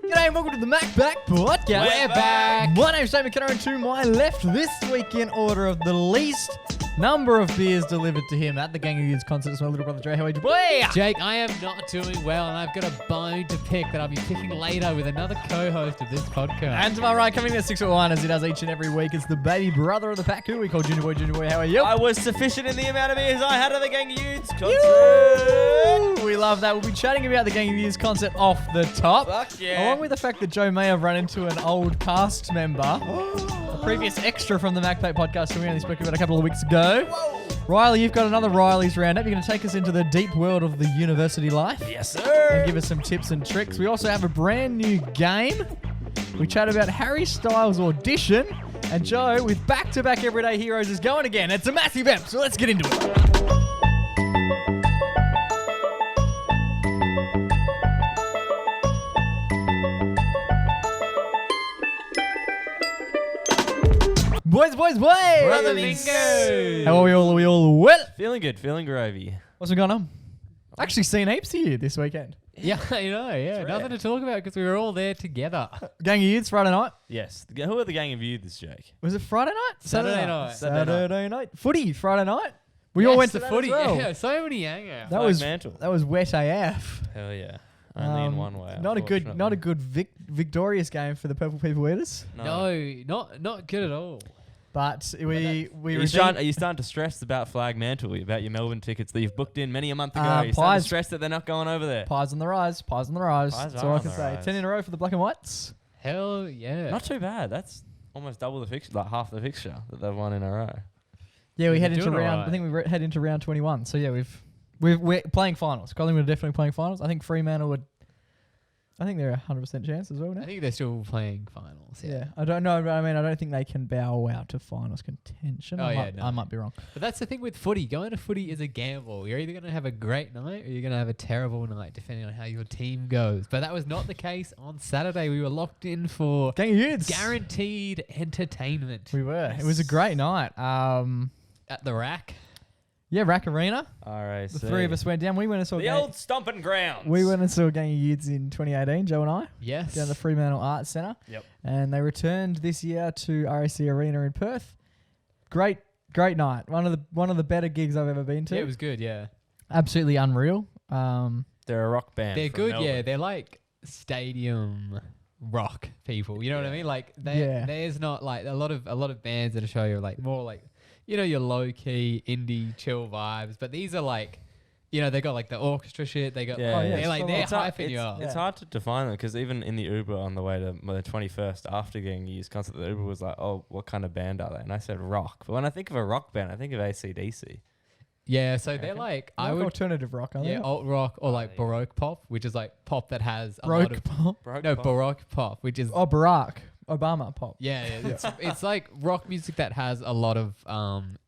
G'day and welcome to the MacPack podcast. We're back. My name's Jamie Kenner, and to my left this week in order of the least number of beers delivered to him at the Gang of Youths concert is my little brother Dre. How are you, boy? Jake, I am not doing well, and I've got a bone to pick that I'll be picking later with another co-host of this podcast. And to my right, coming in at 6'1", as he does each and every week, is the baby brother of the pack, who we call Junior Boy. Junior Boy, how are you? I was sufficient in the amount of beers I had at the Gang of Youths concert. Yoo! We love that. We'll be chatting about the Gang of Youths concert off the top. Fuck yeah. Along with the fact that Joe may have run into an old cast member, a previous extra from the MacPack podcast who we only spoke about a couple of weeks ago. Whoa. Riley, you've got another Riley's Roundup. You're going to take us into the deep world of the university life. Yes, sir. And give us some tips and tricks. We also have a brand new game. We chat about Harry Styles' Audition. And Joe, with back-to-back Everyday Heroes, is going again. It's a massive ep, so let's get into it. Boys. Brother Bingo. How are we all? Are we all well? Feeling good, feeling gravy. What's been going on? Actually seen heaps of you this weekend. Yeah, you know, yeah. Nothing to talk about because we were all there together. Gang of Youths, Friday night. Yes. Who are the Gang of Youths, Jake? Was it Friday night? Saturday night. Saturday night. Footy, Friday night. We all went to that footy. as well. Yeah. Yeah, so many hangouts. That was Mantle. that was wet AF. Hell yeah. Only in one way. Not a good victorious game for the Purple People Eaters. No, not good at all. But we Are you starting to stress about Flag Mantle, about your Melbourne tickets that you've booked in many a month ago? Are you starting Pies. to stress that they're not going over there? Pies on the rise. Pies on the rise. Pies That's are all I on can the say. rise. 10 in a row for the Black and Whites. Hell yeah. Not too bad. That's almost double the fixture, like half the fixture that they've won in a row. Yeah, we They're head into doing round. alright. I think we head into round 21. So yeah, we're playing finals. Collingwood are definitely playing finals. I think Fremantle would. I think they're 100% chance as well now. I think they're still playing finals. Yeah, I don't know. But I mean, I don't think they can bow out to finals contention. Oh, I yeah, might be wrong. But that's the thing with footy. Going to footy is a gamble. You're either going to have a great night or you're going to have a terrible night, depending on how your team goes. But that was not the case on Saturday. We were locked in for Gang of Youths. guaranteed entertainment. We were. It was a great night. At the rack. Yeah, Rack Arena. RAC. The three of us went down. We went and saw The old stomping grounds. We went and saw Gang of Youths in 2018, Joe and I, Yes. down the Fremantle Arts Centre. Yep. And they returned this year to RAC Arena in Perth. Great night. One of the better gigs I've ever been to. Yeah, it was good, yeah. Absolutely unreal. They're a rock band. They're from good, yeah. Melbourne. They're like stadium rock people. You know what I mean? Like there's not like a lot of bands that show you like more like, you know, your low key indie chill vibes, but these are like, you know, they got like the orchestra shit. They got Yeah, yeah. they're like they're It's hard- hyping you up. It's hard to define them because even in the Uber on the way to the 21st after getting used concert, the Uber was like, "Oh, what kind of band are they?" And I said rock. But when I think of a rock band, I think of AC/DC. Yeah, so they're reckon? like I would alternative rock, aren't they? alt rock or like baroque pop, which is like pop that has a lot Baroque of pop. baroque pop, which is Oh, Barack Obama pop. yeah, it's like rock music that has a lot of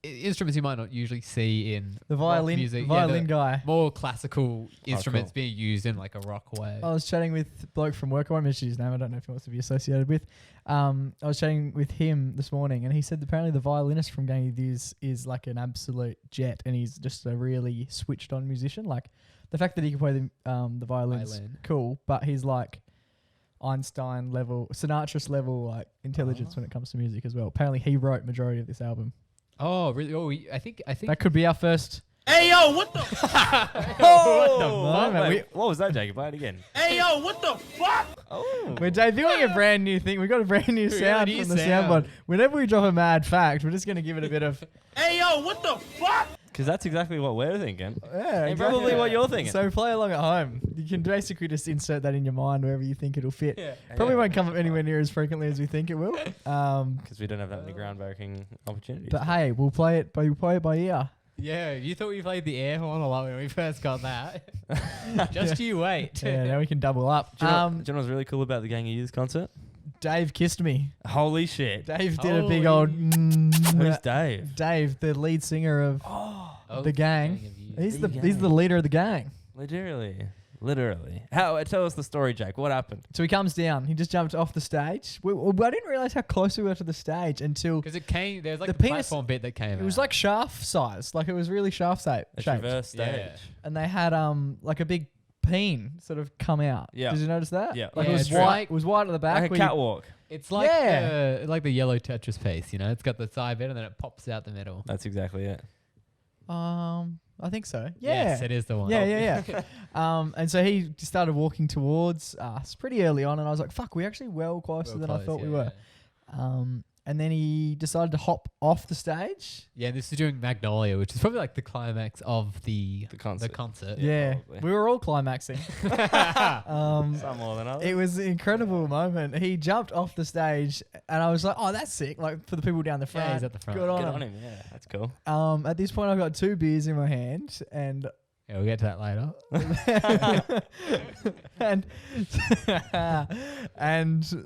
instruments you might not usually see in The rock violin music. violin the guy. more classical instruments cool. being used in like a rock way. I was chatting with a bloke from work. I won't mention his name. I don't know if he wants to be associated with. I was chatting with him this morning, and he said apparently the violinist from Gang of Youths is like an absolute jet, and he's just a really switched on musician. Like the fact that he can play the violin's Violin. cool, but he's like Einstein level, Sinatra's level like intelligence when it comes to music as well. Apparently he wrote majority of this album. Oh, really? Oh, I think That could be our first. Hey yo, what the? fuck, man? Wait, what was that, Jacob? Play it again. Hey yo, what the fuck? Oh. We're debuting a brand new thing. We got a brand new got a sound new from the sound. soundboard. Whenever we drop a mad fact, we're just going to give it a bit of Hey yo, what the fuck? Because that's exactly what we're thinking. yeah, And probably what you're thinking. So play along at home. You can basically just insert that in your mind wherever you think it'll fit. Yeah. Probably won't come up anywhere near as frequently as we think it will. Because we don't have that many groundbreaking opportunities. But hey, we'll play it by ear. Yeah, you thought we played the air horn a lot when we first got that. Just you wait. Yeah, now we can double up. Do you know what was really cool about the Gang of Youths concert? Dave kissed me. Holy shit. Dave did a big old. Who's Dave? Dave, the lead singer of Oh, the gang. of Youths. He's The he's the leader of the gang. Literally. How? Tell us the story, Jake. What happened? So he comes down. He just jumped off the stage. I didn't realize how close we were to the stage until Because it came, there's like The the penis- platform bit that came it was out. like shaft size. Like it was really shaft A shaped. traverse stage. Yeah. And they had like a big peen sort of come out. Yeah. Did you notice that? Yeah. Like Yeah, it was it's white. like- It was white at the back. Like a where you- catwalk. It's like Yeah. the yellow Tetris piece, you know? It's got the side bit and then it pops out the middle. That's exactly it. I think so. Yeah. Yes, it is the one. Yeah. And so he started walking towards us pretty early on, and I was like, "Fuck, we're actually well closer than I thought we were." And then he decided to hop off the stage. Yeah, this is during Magnolia, which is probably like the climax of the concert. Yeah, probably. we were all climaxing. Some more than others. It was an incredible moment. He jumped off the stage, and I was like, "Oh, that's sick!" Like for the people down the front. Yeah, he's at the front. Good Good on on him. him. Yeah, that's cool. At this point, I've got 2 beers in my hand, and Yeah, we'll get to that later. and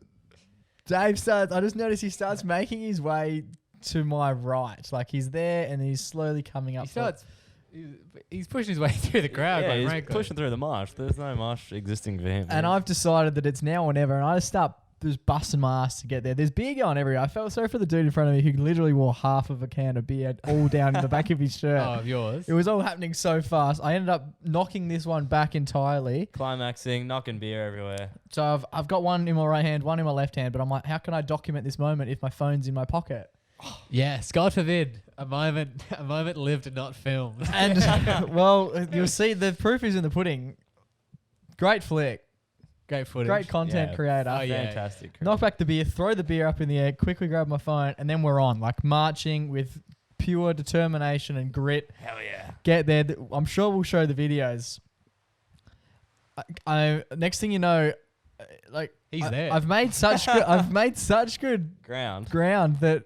Dave starts. I just noticed he starts making his way to my right, like he's there, and he's slowly coming up. He's pushing his way through the crowd, Yeah, quite he's frankly. pushing through the marsh. There's no marsh existing for him. And I've decided that it's now or never, and I just start just busting my ass to get there. There's beer going everywhere. I felt sorry for the dude in front of me who literally wore half of a can of beer all down in the back of his shirt. Oh, of yours? It was all happening so fast. I ended up knocking this one back entirely. climaxing, knocking beer everywhere. So I've got one in my right hand, one in my left hand, but I'm like, how can I document this moment if my phone's in my pocket? Yes, God forbid. A moment lived and not filmed. And well, you'll see the proof is in the pudding. Great flick. Great footage. Great content Yeah. creator. Oh, yeah. Fantastic. Knock back the beer, throw the beer up in the air, quickly grab my phone, and then we're on, like marching with pure determination and grit. Hell yeah. Get there. I'm sure we'll show the videos. I next thing you know, like He's there. I've made such good Ground. that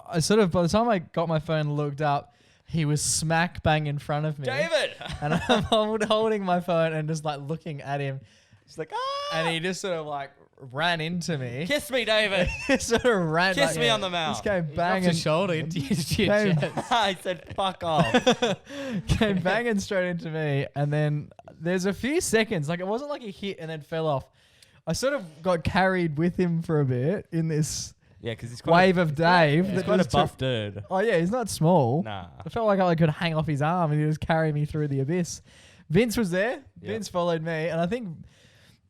I sort of, by the time I got my phone and looked up, he was smack bang in front of me. David! And I'm holding my phone and just like looking at him. He's like, ah! And he just sort of like ran into me. Kiss me, David. Sort of ran. Kiss like, me on the mouth. Just came Dropped banging. his shoulder into your Came- chest. I said, fuck off. Came banging straight into me. And then there's a few seconds. Like it wasn't like he hit and then fell off. I sort of got carried with him for a bit in this Yeah, because he's quite wave of Dave. he's that quite a just took- buff dude. Oh yeah, he's not small. Nah. I felt like I could hang off his arm and he was carrying me through the abyss. Vince was there. Yeah. Vince followed me, and I think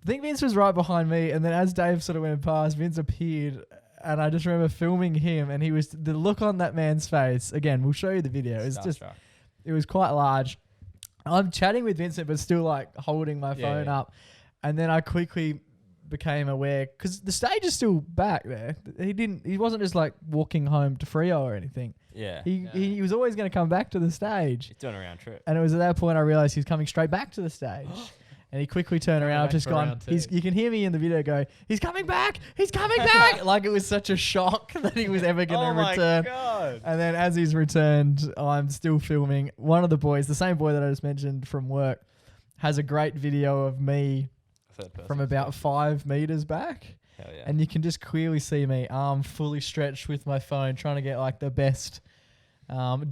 Vince was right behind me. And then as Dave sort of went past, Vince appeared, and I just remember filming him, and he was the look on that man's face. Again, we'll show you the video. It's just Starstruck. it was quite large. I'm chatting with Vincent, but still like holding my phone yeah. up, and then I quickly became aware because the stage is still back there. He wasn't just like walking home to Frio or anything. Yeah. He was always going to come back to the stage. He's doing a round trip. And it was at that point I realized he's coming straight back to the stage. And he quickly turned around. I've back just for gone. round two. You can hear me in the video go, he's coming back. He's coming back. Like it was such a shock that he was ever going to return. Oh my God. And then as he's returned, I'm still filming. One of the boys, the same boy that I just mentioned from work, has a great video of me Third person. from about 5 meters back. Hell yeah. And you can just clearly see me arm fully stretched with my phone, trying to get like the best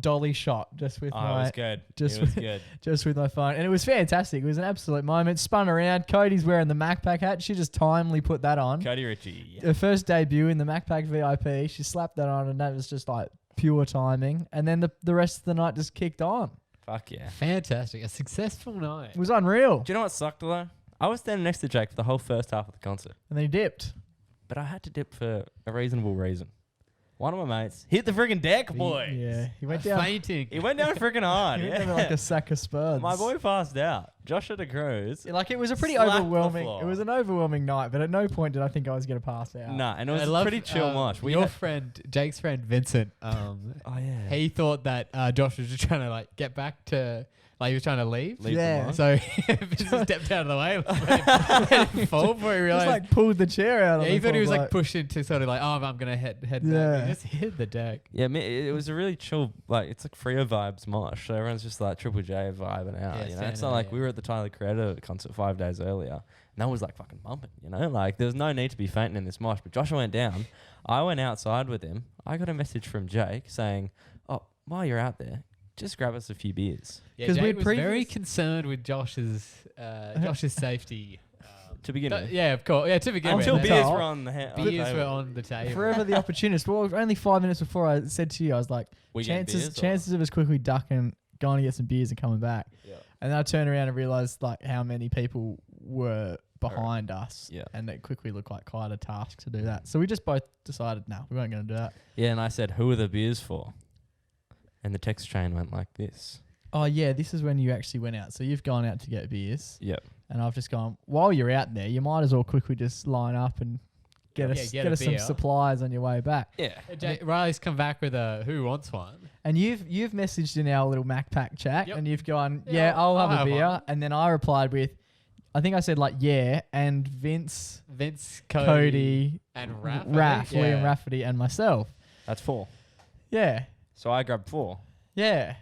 dolly shot just with it my was good. just it was with- good. just with my phone. And it was fantastic. It was an absolute moment. Spun around. Cody's wearing the MacPack hat. She just timely put that on. Cody Ritchie. Her first debut in the MacPack VIP. She slapped that on, and that was just like pure timing. And then the rest of the night just kicked on. Fuck yeah. Fantastic. A successful night. It was unreal. Do you know what sucked though? I was standing next to Jake for the whole first half of the concert. And then he dipped. But I had to dip for a reasonable reason. One of my mates hit the friggin' deck, boys. Yeah. He went down. Fainting. He went down friggin' hard. He went Yeah. down like a sack of spuds. My boy passed out. Joshua DeCruz. Like it was a pretty slapped the overwhelming. floor. It was an overwhelming night, but at no point did I think I was going to pass out. Nah, and it was I a love, pretty chill march. Your friend, Jake's friend Vincent, oh yeah. he thought that Josh was just trying to like get back to, like he was trying to leave. Leave Yeah. them on. So Vincent stepped out of the way, let him fall before he Just realized. like pulled the chair out. Yeah, of he the thought he was floor, like pushing to sort of like, oh, I'm gonna head back. Yeah. He just hit the deck. Yeah, it was a really chill, like, it's like Frio vibes mosh. So everyone's just like Triple J vibing out, Yeah, you know? standing It's not out, like yeah. we were at the Tyler Creator concert 5 days earlier, and that was like fucking bumping, you know? Like, there was no need to be fainting in this mosh, but Joshua went down. I went outside with him. I got a message from Jake saying, oh, while you're out there, just grab us a few beers. Yeah, 'Cause Jake we'd was very previous- concerned with Josh's safety. To begin with. Yeah, of course. Yeah, to begin Until with. beer- beers Towel. were on the Beers table. were on the table. Forever the opportunist. Well, only 5 minutes before I said to you, I was like, We getting beers, or- chances of us quickly ducking, going to get some beers and coming back. Yeah. And then I turned around and realised like how many people were behind us. Yeah. And it quickly looked like quite a task to do that. So we just both decided, no, we weren't going to do that. Yeah, and I said, who are the beers for? And the text chain went like this. Oh, yeah, this is when you actually went out. So you've gone out to get beers. Yep. And I've just gone, while you're out there, you might as well quickly just line up and get us some beer. supplies on your way back. Yeah. Riley's come back with a who wants one. And you've messaged in our little MacPack chat and you've gone, I'll have a beer. One. And then I replied with, I think I said like, yeah, and Vince, Cody and Raph, William Rafferty and myself. That's 4. Yeah. So I grabbed 4. Yeah.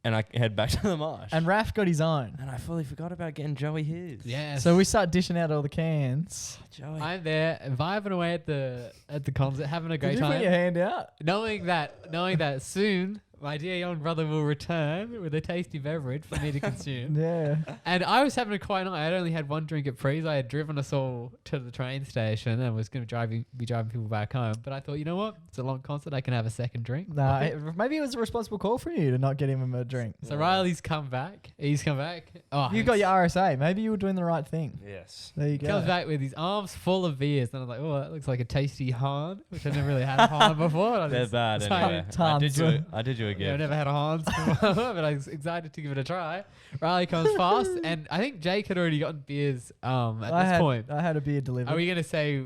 And I head back to the marsh. And Raph got his own. And I fully forgot about getting Joey his. Yes. So we start dishing out all the cans. Joey. I'm there vibing away at the concert, having a great Did you time. put your hand out? Knowing that soon my dear young brother will return with a tasty beverage for me to consume. Yeah. And I was having a quiet night. I'd only had one drink at Prees. I had driven us all to the train station and was going to be driving people back home. But I thought, you know what? It's a long concert. I can have a second drink. Nah, maybe it was a responsible call from you to not get him a drink. So Riley's come back. He's come back. Oh, You got your RSA. Maybe you were doing the right thing. Yes. There you go. Comes back with his arms full of beers. And I was like, oh, that looks like a tasty Han, which I've never really had a Han before. They're bad so anyway. I did you a Yeah, gift. I've never had a Hans before, but I was excited to give it a try. Riley comes fast, and I think Jake had already gotten beers at this point. I had a beer delivered. Are we going to say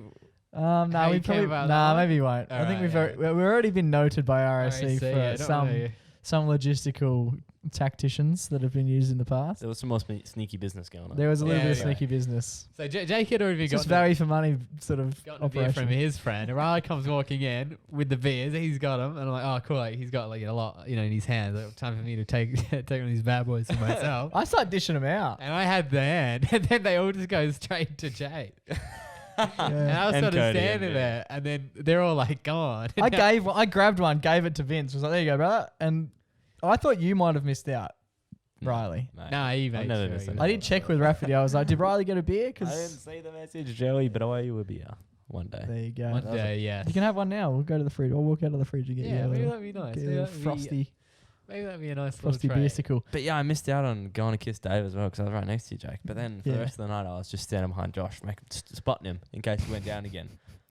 No, how we you came probably about that one? maybe we won't. I think Alright, we've already been noted by RSC RAC? for Yeah, don't know. some logistical tacticians that have been used in the past. There was some more sneaky business going on. There was a little Yeah, bit of yeah. sneaky business. So Jake had already It's just gotten value for money sort of a beer from operation. his friend. And Riley comes walking in with the beers. He's got them, and I'm like, oh, cool. Like, he's got like a lot, in his hands. Like, time for me to take one of these bad boys for myself. I start dishing them out. And I had the hand, and then they all just go straight to Jake. And I was And sort of Cody, standing yeah. there, and then they're all like gone. I grabbed one, gave it to Vince. Was like, there you go, brother. And I thought you might have missed out, Riley. Mate, Nah, he I've made never sure missed he it. I did check with Rafferty. I was like, did Riley get a beer? I didn't Because see the message, Joey, but I owe you a beer one day. there you go. One day, yeah. You can have one now. We'll go to the fridge. I'll walk out of the fridge and get Yeah, you maybe a that'd be nice. get Maybe a that'd be, frosty a nice frosty little tray. beersicle. But yeah, I missed out on going to kiss Dave as well because I was right next to you, Jake. But then for Yeah. the rest of the night, I was just standing behind Josh, spotting him in case he went down again.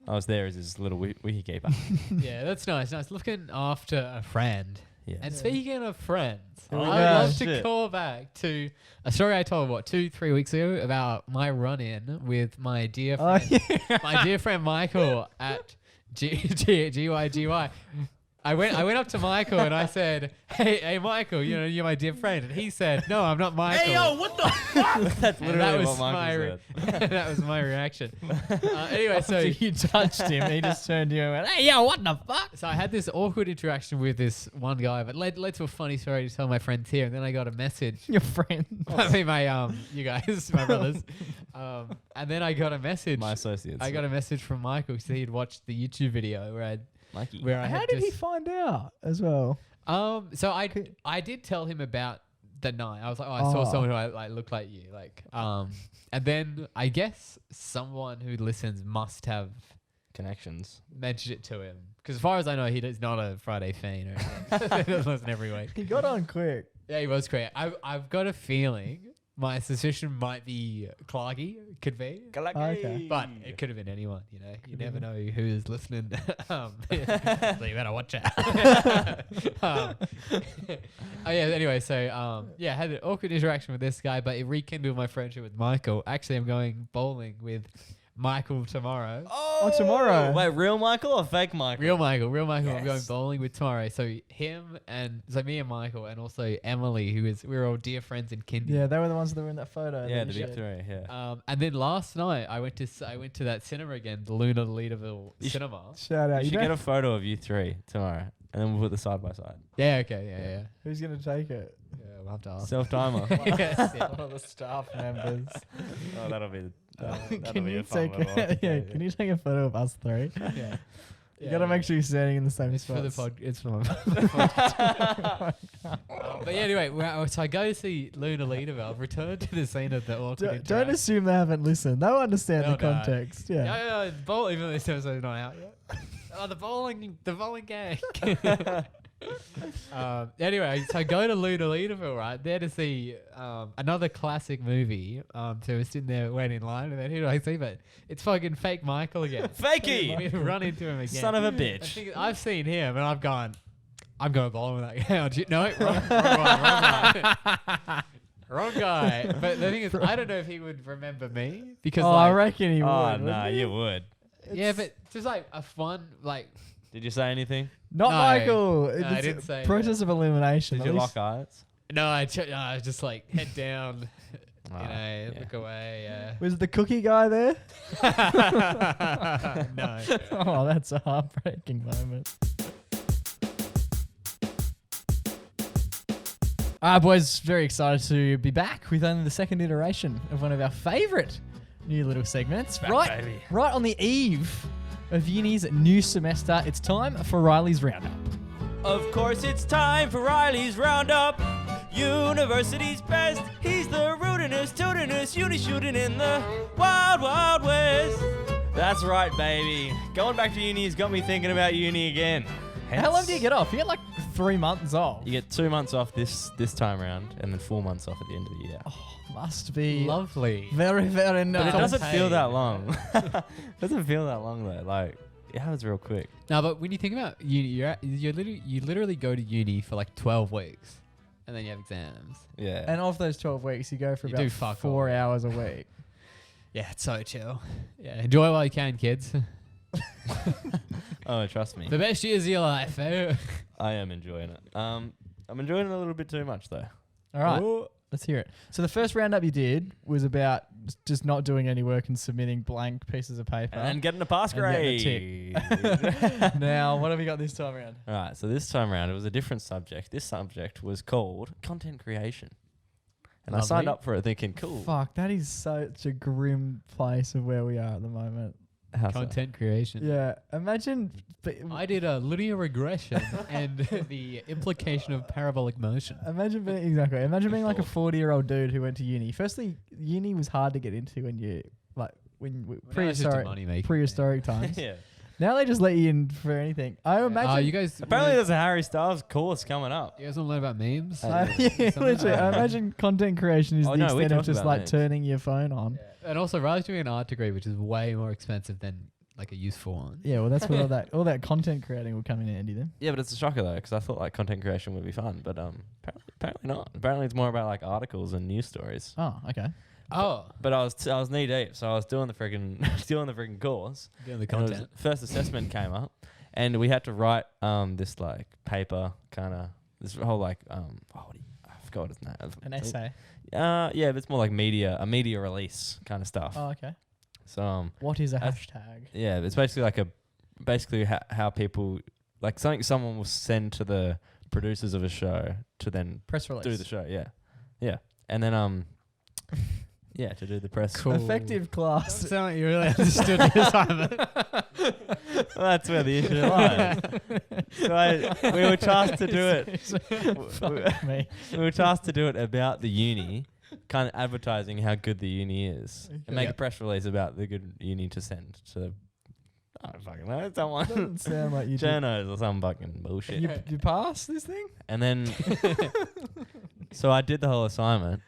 I was there as his little wiki keeper. Yeah, that's nice. Nice looking after a friend. Yeah. And speaking of friends, I Oh, would yeah, love to shit. call back to a story I told 2-3 weeks ago about my run-in with my dear Oh, friend, my dear friend Michael at GYGY. I went up to Michael and I said, "Hey, Michael, you're my dear friend." And he said, "No, I'm not Michael." Hey, yo, what the fuck? That's And literally that was what Michael said. that was my reaction. Anyway, so you touched him. He just turned to you and went, "Hey, yo, what the fuck?" So I had this awkward interaction with this one guy, but led to a funny story to tell my friends here. And then I got a message. Your friend. I mean, you guys, my brothers. And then I got a message. My associates. I got a message from Michael because he'd watched the YouTube video Mikey. where I How had did he just- find out as well? So I did tell him about the night. I was like, oh, I saw someone who like looked like you, and then I guess someone who listens must have Connections. mentioned it to him because as far as I know, he's not a Friday fiend or anything. He doesn't listen every week. He got on quick. Yeah, he was great. I've got a feeling my suspicion might be Clarky. Could be. Okay. But it could have been anyone, You never know who's listening. So you better watch out. Anyway, so I had an awkward interaction with this guy, but it rekindled my friendship with Michael. Actually, I'm going bowling with Michael tomorrow. Oh, tomorrow. Wait, real Michael or fake Michael? Real Michael. I'm going Yes. bowling with tomorrow. So me and Michael, and also Emily, we're all dear friends in kindy. Yeah, they were the ones that were in that photo. Yeah, that the you showed. Victoria, yeah. And then last night I went to that cinema again, the Luna Leaderville You sh- cinema. Shout out. You should You get know a photo of you three tomorrow, and then we'll put the side by side. Yeah. Okay. who's going to take it? Yeah. We'll have to ask. Self timer. Yes, yeah. One of the staff members. Oh, that'll be. That'll Can be you a fun take little one. can you take a photo of us three? Yeah. You got to make sure you're standing in the same It's spot. for the pod. It's for my. But yeah, anyway, so I go to see Luna Leaderville. I've returned to the scene of the awkward Don't interaction. assume they haven't listened. They'll understand the They'll know. context. Yeah. Yeah, bowl. Even though this episode's not out yet. Oh, the bowling gang. Anyway, so go to Leaderville, right? There to see another classic movie. So we're sitting there waiting in line, and then who do I see? But it's fucking fake Michael again. Fakey! We run into him again. Son of a I bitch. think I've seen him, and I've gone, I'm going bowling with that guy. No, wrong guy. Wrong guy. But the thing is, I don't know if he would remember me because I reckon he would. Oh, wouldn't no, he? you would. yeah, but just like a fun Did you say anything? Not No. Michael. No, I It's didn't say process of elimination. Did At you least- lock eyes? No, I was just like head down, Yeah. look away. Was the cookie guy there? No. Oh, that's a heartbreaking moment. Boys, very excited to be back with only the second iteration of one of our favourite new little segments. baby. Right on the eve of uni's new semester, it's time for Riley's Roundup. Of course, it's time for Riley's Roundup. University's best. He's the rootinest, tootinest, uni shooting in the wild, wild west. That's right, baby. Going back to uni has got me thinking about uni again. How long do you get off? You get like 3 months off. You get 2 months off this time round, and then 4 months off at the end of the year. Must be Lovely. very, very nice. But it doesn't feel paid. that long. Doesn't feel that long though. Like it happens real quick. No, but when you think about uni, you literally go to uni for like 12 weeks, and then you have exams. Yeah. And of those 12 weeks, you go for You about do fuck 4 all. hours a week. Yeah, it's so chill. Yeah, enjoy while you can, kids. Oh, trust me. The best years of your life. Eh? I am enjoying it. I'm enjoying it a little bit too much though. All right, let's hear it. So the first roundup you did was about just not doing any work and submitting blank pieces of paper. And getting a pass And grade. Now, what have we got this time around? All right, so this time around it was a different subject. This subject was called content creation. And I signed Lovely. up for it thinking, cool. Fuck, that is such a grim place of where we are at the moment. How's that? Content creation. Yeah, imagine. I did a linear regression and the implication of parabolic motion. Imagine being like a 40-year-old dude who went to uni. Firstly, uni was hard to get into when you prehistoric times. Yeah. Now they just let you in for anything. I imagine. You guys. Apparently there's a Harry Styles course coming up. You guys want to learn about memes? Yeah, literally. I imagine content creation is Oh, the no, we extent of talked just about like names. turning your phone on. And also, Riley's doing an art degree, which is way more expensive than like a useful one. Yeah, well, that's where all that content creating will come in handy then. Yeah, but it's a shocker though, because I thought like content creation would be fun, but apparently not. Apparently it's more about like articles and news stories. Oh, okay. Oh, But I was knee deep, so I was doing the freaking course. doing the And it was- content. first assessment came up, and we had to write this like paper kind of this whole like I forgot what his name. An essay. Yeah, but it's more like a media release kind of stuff. Oh, okay. So What is a I've- hashtag? yeah, it's basically how people like something someone will send to the producers of a show to then Press release. do the show. Yeah, and then yeah, to do the press. Cool. Effective class. Doesn't sound like you really understood the assignment. Well, that's where the issue lies. So we were tasked to do it. Fuck me. We were tasked to do it about the uni, kind of advertising how good the uni is, and make a press release about the good uni to send to. I don't fucking know, someone. Doesn't sound like you did. Journos or some fucking bullshit. You passed this thing? And then, so I did the whole assignment,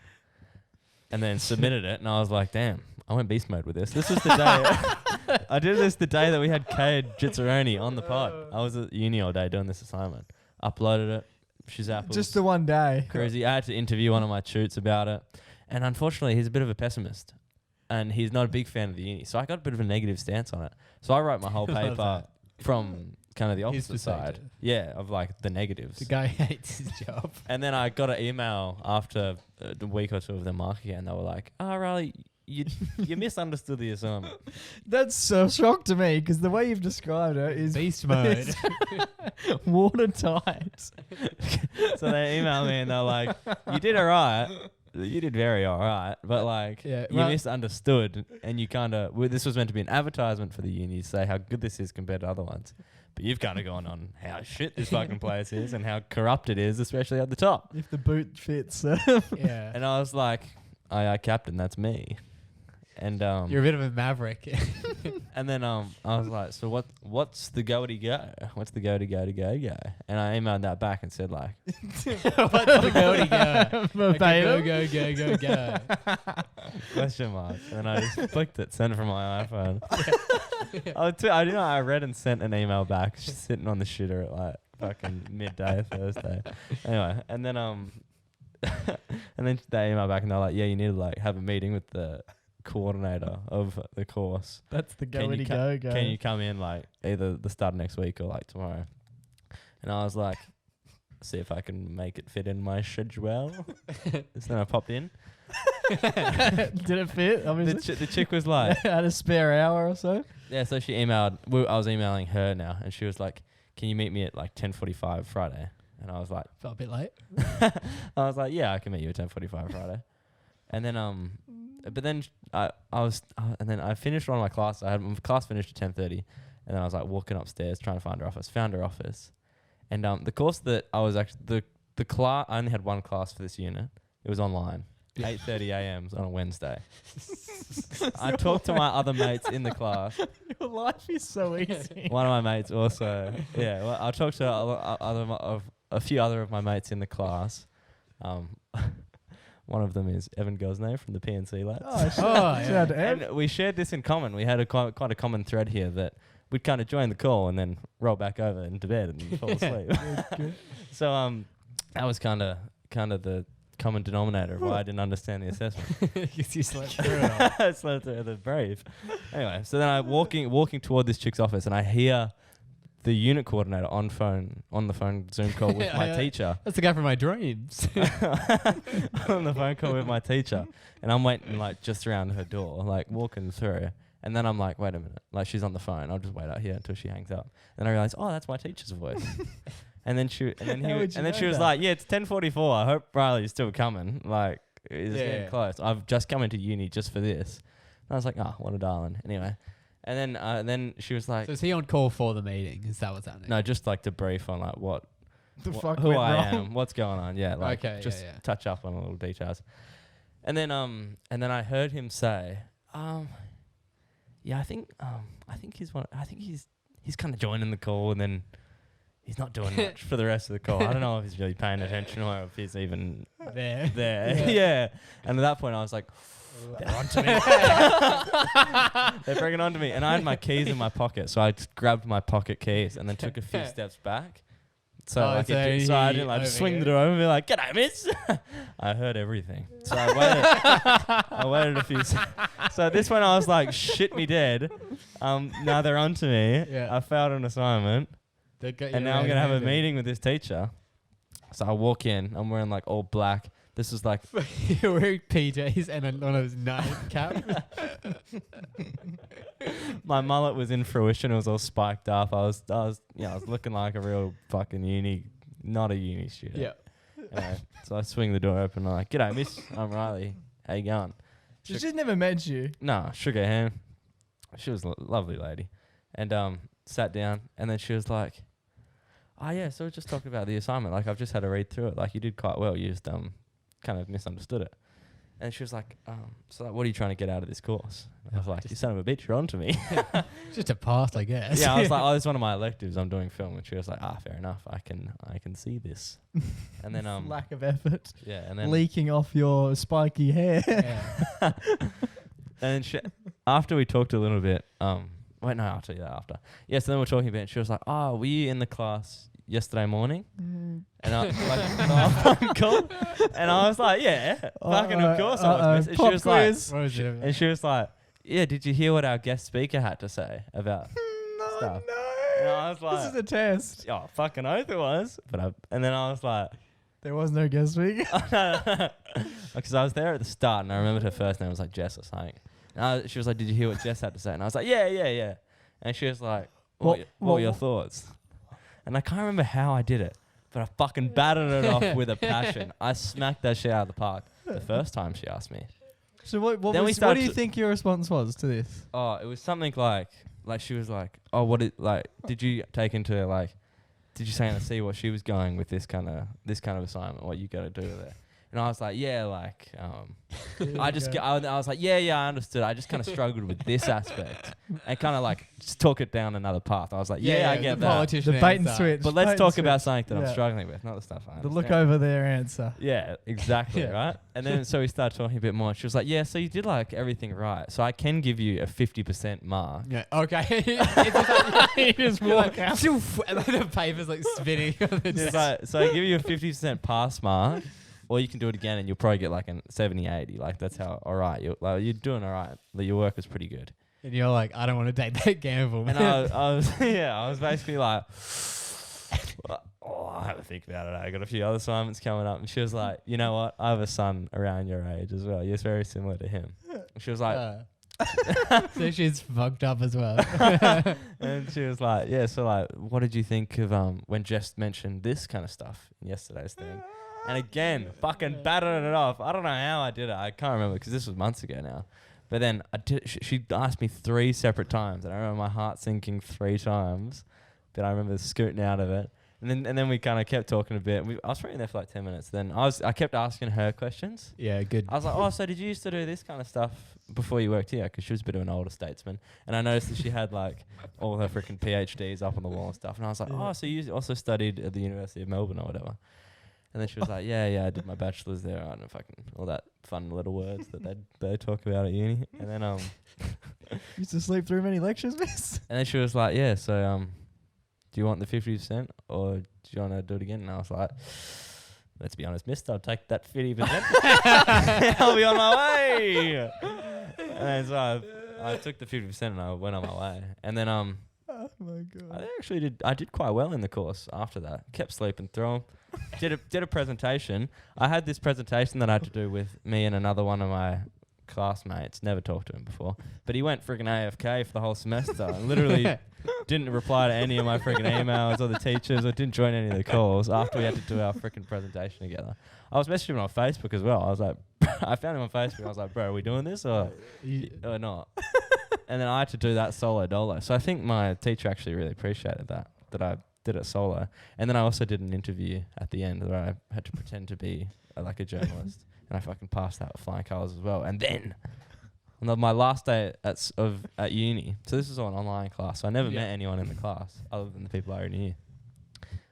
and then submitted it, and I was like, damn, I went beast mode with this. This was the day. I did this the day that we had Cade Jitzaroni on the pod. I was at uni all day doing this assignment. Uploaded it. She's apples. Just the one day. Crazy. I had to interview one of my shoots about it. And unfortunately, he's a bit of a pessimist. And he's not a big fan of the uni. So I got a bit of a negative stance on it. So I wrote my whole Love paper that. from kind of the His opposite side. perspective. Yeah, of like the negatives. The guy hates his job. And then I got an email after a week or two of them marking it, and they were like, "Oh, Riley, you misunderstood the assignment." That's so shock to me because the way you've described it is Beast mode. watertight. So they emailed me and they're like, "You did all right. You did very all right, but like Yeah, you well- misunderstood, and you kind of this was meant to be an advertisement for the uni, to say how good this is compared to other ones, but you've kind of gone on how shit this fucking place is and how corrupt it is, especially at the top." If the boot fits. Yeah. And I was like, "Aye, captain, that's me." And You're a bit of a maverick. And then I was like, so what's the go-to go? What's the go-to go? And I emailed that back and said like, What's the go-to go? Verbatim. Go. question mark. And then I just clicked it, sent it from my iPhone. I read and sent an email back, just sitting on the shitter at like fucking midday Thursday. Anyway, and then and then they emailed back and they're like, yeah, you need to like have a meeting with the coordinator of the course. That's the Can you go. Can you come in like either the start of next week or like tomorrow? And I was like, see if I can make it fit in my schedule. So then I popped in. Did it fit? Obviously. The chick was like, had a spare hour or so. yeah. So she emailed. I was emailing her now, and she was like, "Can you meet me at like 10:45 Friday?" And I was like, Felt a bit late. I was like, yeah, I can meet you at 10:45 Friday. And then but then I was and then I finished one of my classes. I had my class finished at 10:30, and then I was like walking upstairs trying to find her office. Found her office, and the course that I was actually the class. I only had one class for this unit. It was online. 8:30 a.m. on a Wednesday. I talked to my other mates in the class. Your life is so easy. One of my mates also. Yeah, well, I talked to a few other of my mates in the class. One of them is Evan Gosnay from the PNC lads. Oh, yeah. And we shared this in common. We had a quite a common thread here that we'd kind of join the call and then roll back over into bed and fall asleep. So that was kind of the common denominator of why I didn't understand the assessment. Because you slept through it. I slept through the brave. Anyway, so then I'm walking toward this chick's office and I hear the unit coordinator on the phone Zoom call with my teacher. That's the guy from my dreams. On the phone call with my teacher. And I'm waiting like just around her door, like walking through. And then I'm like, wait a minute, like she's on the phone. I'll just wait out here until she hangs up. And I realize, oh, that's my teacher's voice. And then she was like, yeah, it's 10:44. I hope Riley's still coming. Like, it's getting close. I've just come into uni just for this. And I was like, oh, what a darling. Anyway. And then she was like, so is he on call for the meeting? Is that what's happening? no, just like to brief on like Who I wrong? am, what's going on. Yeah, like Okay, just yeah. touch up on little details. And then I heard him say, yeah, I think he's kind of joining the call and then he's not doing much for the rest of the call. I don't know if he's really paying attention or if he's even There. Yeah. And at that point I was like, they're onto me. They're bringing onto me. And I had my keys in my pocket, so I just grabbed my pocket keys and then took a few steps back. So I didn't like just swing the door over and be like, "G'day, miss." I heard everything. So I waited a few So this one I was like, shit me dead. Now they're onto me. Yeah. I failed an assignment. And now I'm going to have a meeting with this teacher. So I walk in. I'm wearing like all black. This was like... You're wearing PJs and one of those night cap. My mullet was in fruition. It was all spiked up. I was looking like a real fucking not a uni student. Yeah. Anyway, so I swing the door open. I'm like, "G'day, miss. I'm Riley. How you going?" She's never met you. No, shook her hand. She was a lovely lady. And sat down. And then she was like, "Oh, yeah, so we're just talking about the assignment. Like, I've just had to read through it. Like, you did quite well. You just kind of misunderstood it." And she was like, "So like, what are you trying to get out of this course?" And I was like, "You son of a bitch, you're on to me." Just a pass, I guess. Yeah, I was like, "Oh, this is one of my electives. I'm doing film." And she was like, "Fair enough. I can see this." And then Lack of effort. yeah, and then Leaking off your spiky hair. Yeah. and after we talked a little bit, wait, no, I'll tell you that after. Yeah, so then we're talking about it. She was like, "Oh, were you in the class yesterday morning?" And I was like, "Cool." And I was like, "Yeah, fucking of course I was." And she was like, and she was like, "Yeah, did you hear what our guest speaker had to say about stuff?" And I was like, "This is a test." "Oh, fucking oath it was." And then I was like, There was no guest speaker. because I was there at the start and I remembered her first name was like Jess or something. And she was like, "Did you hear what Jess had to say?" And I was like, yeah. And she was like, what were your thoughts? And I can't remember how I did it, but I fucking batted it off with a passion. I smacked that shit out of the park the first time she asked me. So what do you think your response was to this? Oh, it was something like she was like, "Oh, did you take into like, did you say and see what she was going with this kind of assignment? What you got to do with it?" And I was like, yeah, like, I was like, yeah, I understood. I just kind of struggled with this aspect and kind of like just took it down another path. I was like, yeah, I get the that. politician The bait and answer. switch. But bait let's and talk switch. about something that I'm Yeah. struggling with, not the stuff I The understand. look over there answer. Yeah, exactly, Yeah. right? And then so we started talking a bit more. She was like, yeah, so you did like everything right. So I can give you a 50% mark. Yeah. Okay. It's just like, You just walk out. "Shoof," and then the paper's like spinning on the It's desk. like, so I give you a 50% pass mark, or you can do it again and you'll probably get like a 70, 80. Like that's how, all right, you're doing all right. Like, your work was pretty good. And you're like, I don't want to take that gamble. And I was basically like, I'll have to think about it. I got a few other assignments coming up. And she was like, you know what? I have a son around your age as well. You're very similar to him. She was like, so she's fucked up as well. and she was like, yeah, so like, what did you think of when Jess mentioned this kind of stuff in yesterday's thing? And again, fucking battered it off. I don't know how I did it. I can't remember because this was months ago now. But then she asked me 3 separate times, and I remember my heart sinking 3 times. But I remember scooting out of it, and then we kind of kept talking a bit. I was probably in there for like 10 minutes. Then I kept asking her questions. Yeah, good. I was like, oh, so did you used to do this kind of stuff before you worked here? Because she was a bit of an older statesman. And I noticed that she had like all her freaking PhDs up on the wall and stuff. And I was like, oh, so you also studied at the University of Melbourne or whatever? And then she was like, yeah, I did my bachelor's there. I don't know, fucking all that fun little words that they talk about at uni. And then Used to sleep through many lectures, miss. and then she was like, yeah, so do you want the 50% or do you want to do it again? And I was like, let's be honest, mister, I'll take that 50%. I'll be on my way. And so I took the 50% and I went on my way. And then Oh my god. I did quite well in the course after that. Kept sleeping through 'em. Did a presentation. I had this presentation that I had to do with me and another one of my classmates. Never talked to him before, but he went friggin' AFK for the whole semester and literally didn't reply to any of my friggin' emails or the teachers, or didn't join any of the calls after we had to do our friggin' presentation together. I was messaging him on Facebook as well. I was like, I found him on Facebook. I was like, bro, are we doing this or not? And then I had to do that solo dolo. So I think my teacher actually really appreciated that I did it solo. And then I also did an interview at the end where I had to pretend to be like a journalist. And I fucking passed that with flying colours as well. And then on my last day at uni, so this was an online class, so I never met anyone in the class other than the people I already knew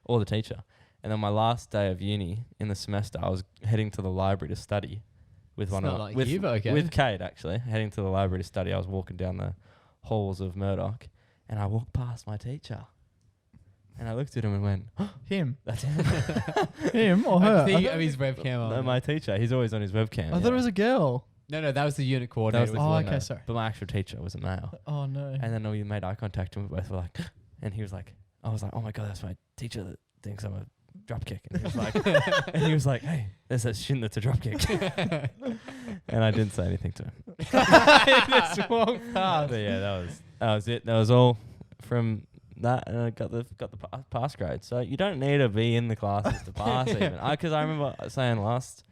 or the teacher. And then my last day of uni in the semester, I was heading to the library to study with with Kate, actually, heading to the library to study. I was walking down the halls of Murdoch and I walked past my teacher. And I looked at him and went, Him. that's him. Him or her? I have his webcam on. No, my teacher. He's always on his webcam. I thought it was a girl. No, that was the unit coordinator. the Oh, coordinator. okay, sorry. But my actual teacher was a male. Oh no. And then we made eye contact and we both were like, and he was like, I was like, oh my God, that's my teacher that thinks I'm a dropkick. And he was like, and he was like, hey, there's a shin that's a dropkick. And I didn't say anything to him. Just walked past. But yeah, that was it. That was all from that, and I got the pass grade. So you don't need to be in the classes to pass even. Because I remember saying last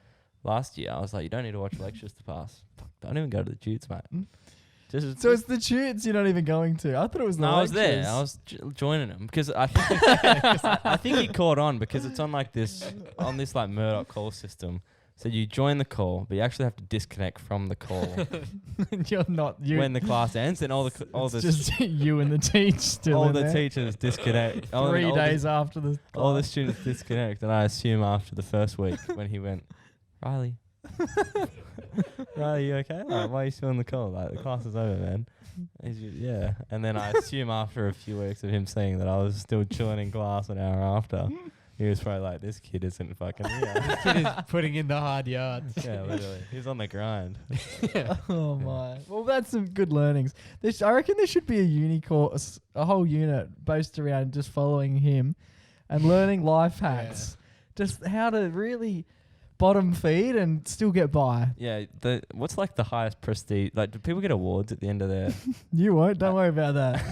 year, I was like, you don't need to watch lectures to pass. Fuck, don't even go to the tutes, mate. So it's the tutes you're not even going to. I thought it was the No, I was there. lectures. I was joining him because I think he caught on because it's on like this like Murdoch call system. So you join the call, but you actually have to disconnect from the call You're not you. when the class ends, and all it's just you and the teach still. all in the there. teachers disconnect. 3 days after the all the class. students disconnect, and I assume after the first week when he went, Riley, you okay? Like, why are you still on the call? Like, the class is over, man. Yeah. And then I assume after a few weeks of him saying that I was still chilling in class an hour after, he was probably like, this kid isn't fucking here. This kid is putting in the hard yards. Yeah, literally. He's on the grind. Oh my. Well, that's some good learnings. I reckon there should be a uni course, a whole unit based around just following him and learning life hacks. Just how to really bottom feed and still get by. Yeah. What's like the highest prestige? Like, do people get awards at the end of their... You won't. Don't worry about that.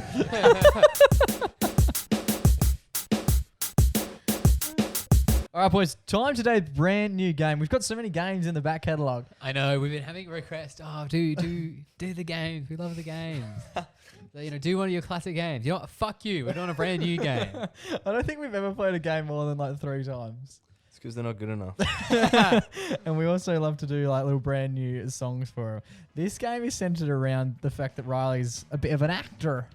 All right, boys. Time to today's brand new game. We've got so many games in the back catalogue. I know, we've been having requests. Oh, do the games. We love the games. So, do one of your classic games. You know what? Fuck you. We're doing a brand new game. I don't think we've ever played a game more than like 3 times. because they're not good enough. And we also love to do like little brand new songs for him. This game is centered around the fact that Riley's a bit of an actor.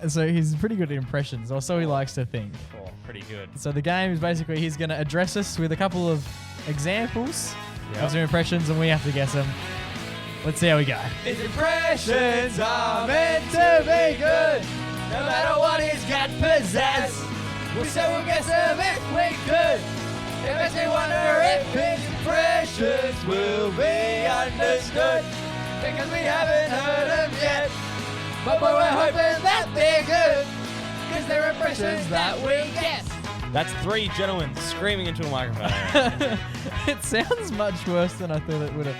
And so he's pretty good at impressions, or so he likes to think. Oh, pretty good. So the game is basically he's going to address us with a couple of examples of some impressions, and we have to guess them. Let's see how we go. His impressions are meant to be good, no matter what he's got possessed. We say we'll guess him if we could. It makes me wonder if his impressions will be understood, because we haven't heard them yet. But we're hoping that they're good, because they're impressions that we guess. That's 3 gentlemen screaming into a microphone. It sounds much worse than I thought it would have.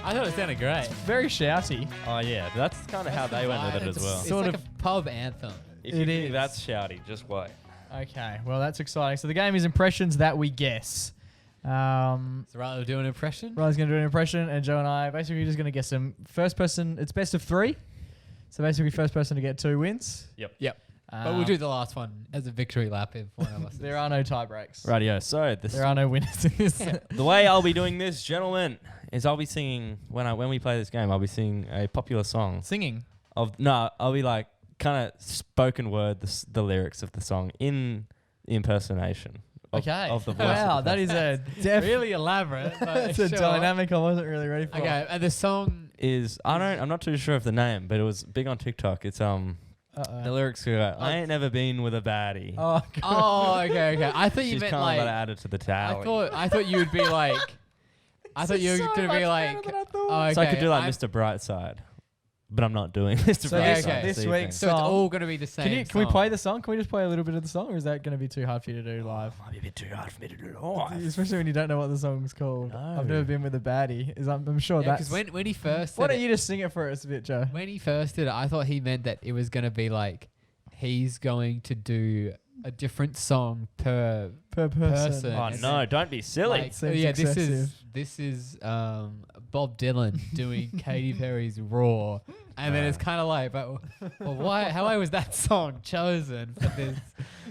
I thought it sounded great. Very shouty. Oh yeah, that's kind of how they went with it as well. It's Sort like of- a pub anthem. If you It think is. that's shouty, just wait. Okay, well that's exciting. So the game is impressions that we guess. So Riley will do an impression. Riley's going to do an impression, and Joe and I basically just going to guess them. First person, it's best of 3. So basically, first person to get 2 wins. Yep. But we'll do the last one as a victory lap if one of us. There are no tie breaks. Rightio. So There are no winners in this. the way I'll be doing this, gentlemen, is I'll be singing when we play this game. I'll be singing a popular song Singing. I'll be like kind of spoken word the lyrics of the song in impersonation. Okay. Of the voice. Wow, of the that is a Really elaborate. But that's a sure. dynamic I wasn't really ready for. Okay, and the song. I'm not too sure of the name, but it was big on TikTok. It's the lyrics go, I ain't never been with a baddie. Oh, God. Oh, okay. I thought you She's meant kind like. of added to the tally. I thought you would be like. I thought you were going to be like. Oh, okay. So I could do like I'm- Mr. Brightside, but I'm not doing Mr. So Brightside. okay. this evening. week's So it's song- all going to be the same. Can we song. play the song? Can we just play a little bit of the song, or is that going to be too hard for you to do live? Might be a bit too hard for me to do live. Especially when you don't know what the song's called. No. I've never been with a baddie. I'm sure Yeah, that's. because when he first. Why said don't it- you just sing it for us a bit, Joe? When he first did it, I thought he meant that it was going to be like he's going to do a different song per Per person. person. Oh And no, don't be silly. like, Seems yeah, excessive. this is Bob Dylan doing Katy Perry's Raw, and then it's kind of like, but well, why? How was that song chosen for this?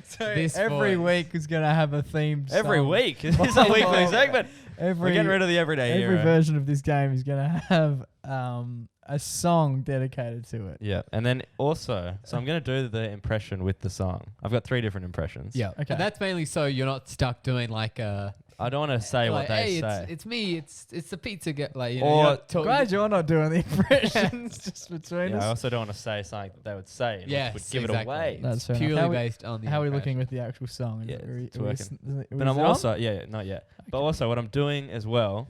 So this every voice? week is going to have a themed Every song. week. This is a weekly segment. We're getting rid of the everyday Every hero. version of this game is going to have a song dedicated to it. Yeah, and then also, so I'm going to do the impression with the song. I've got 3 different impressions. Yeah, Okay. and that's mainly so you're not stuck doing like a. I don't want to say like, what they hey, say. It's me. It's the pizza guy. Like, you know, Or- you're not talking- Glad you're not doing the impressions just between Yeah, I us. also don't want to say something that they would say, Yes, which would give exactly. it away. That's fair enough. purely How we- based on the. How are we impression. looking with the actual song? Yeah, it's working. But But I'm also, not yet. But also, what I'm doing as well,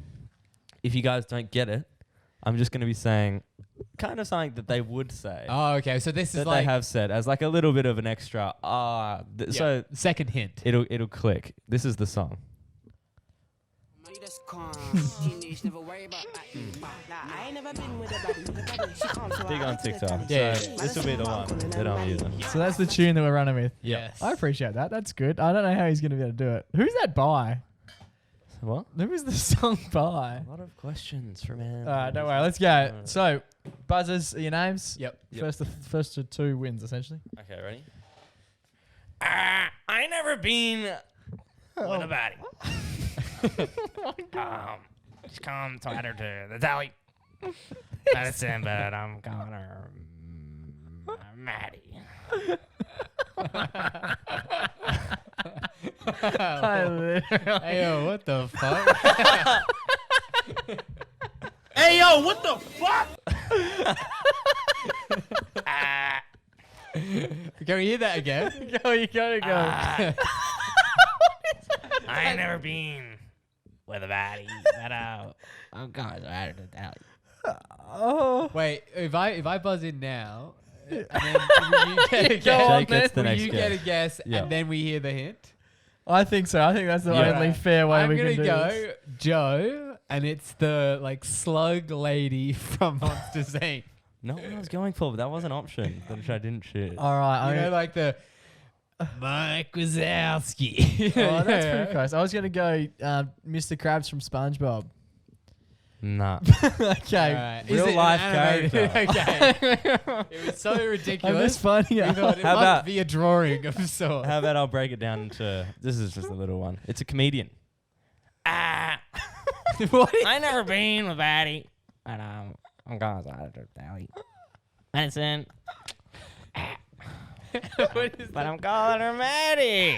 if you guys don't get it, I'm just going to be saying kind of something that they would say. Oh, okay. So this is that like they have said as like a little bit of an extra. So second hint. it'll click. This is the song. Big on TikTok. Yeah. So this will be the one that I'm using. So that's the tune that we're running with. Yes. I appreciate that. That's good. I don't know how he's going to be able to do it. Who's that by? What? Who is the song by? A lot of questions from him. All right, don't worry. Let's go. So, buzzers are your names. Yep. First to 2 wins, essentially. Okay, ready? I ain't never been with a baddie. Just come to her to the tally. Medicine, but I'm calling her Maddie. Hey, yo, what the fuck? Hey, yo, what the fuck? Can we hear that again? Go, you gotta go. I ain't never been with a baddie. But I'm calling her to the tally. Oh. Wait, if I buzz in now, and then you get a Go guess, on, Jake gets the will next you guess. get a guess, Yeah. and then we hear the hint? I think so. I think that's the Yeah. only fair way I'm we gonna can do go this. Joe, and it's the like slug lady from Monsters Inc. Not what I was going for, but that was an option, which I didn't choose. All right. You know, like the Mike Wazowski. Oh, that's pretty close. I was going to go Mr. Krabs from SpongeBob. Nah. Okay. Alright. Real Is it life an animated- character. Okay. It was so I'm ridiculous. just finding We out. thought it How must about- be a drawing of sorts. How about I'll break it down into... This is just a little one. It's a comedian. What is- I never been with Batty. But I'm going to Sally. Listen. what is But I'm calling her Maddie.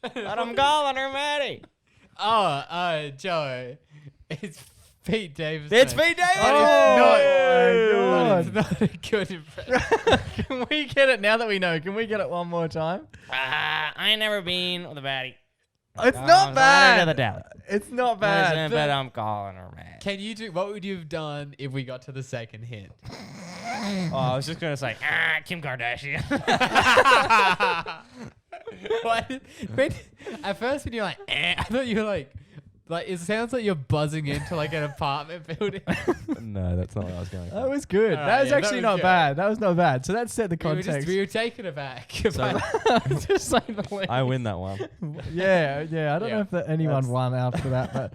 But I'm calling her Maddie. Oh, Joe. It's Pete Davidson. It's Pete Davidson. Oh, But it's not a good impression. Can we get it now that we know? Can we get it one more time? I ain't never been with a Batty. It's not bad. Dally. It's not bad. But I'm calling her Maddie. Can you do? What would you have done if we got to the second hint? Oh, I was just going to say, Kim Kardashian. What? At first, when you're like, I thought you were like it sounds like you're buzzing into like an apartment building. No, that's not what I was going That was good. Alright, that was yeah, that actually was not good. bad. That was not bad. So that set the context. we were taken aback. So Just say the least. I win that one. Yeah. I don't Yeah. know if anyone That's- won after that, but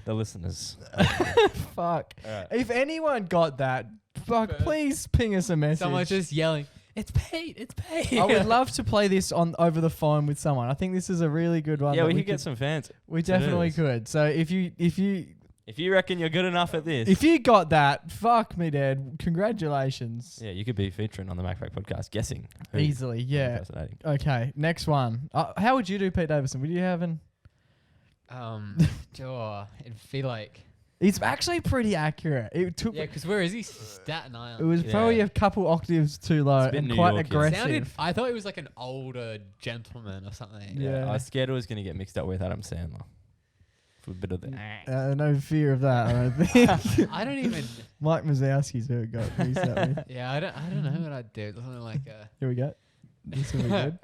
The listeners. fuck. All right. If anyone got that, fuck, please ping us a message. Someone's just yelling, "It's Pete! It's Pete!" I would love to play this on over the phone with someone. I think this is a really good one. Yeah, that we could get some fans. We to do definitely this. could. So if you If you reckon you're good enough at this, if you got that, fuck me, Dad. Congratulations. yeah, you could be featuring on the MacPack podcast, guessing who Easily, you're yeah. impersonating. Okay, next one. How would you do, Pete Davison? Would you have an? Sure. It'd feel like It's actually pretty accurate. It took. yeah, because where is he? Staten Island. It was Yeah. probably a couple octaves too low It's a bit and New quite York-y. aggressive. Sounded. I thought he was like an older gentleman or something. Yeah. I was scared it was going to get mixed up with Adam Sandler. For a bit of the... No fear of that. I don't think. I don't even. Mike Mazowski's who it got mixed up with. Yeah, I don't know what I'd do. Something like a Here we go. This will be good.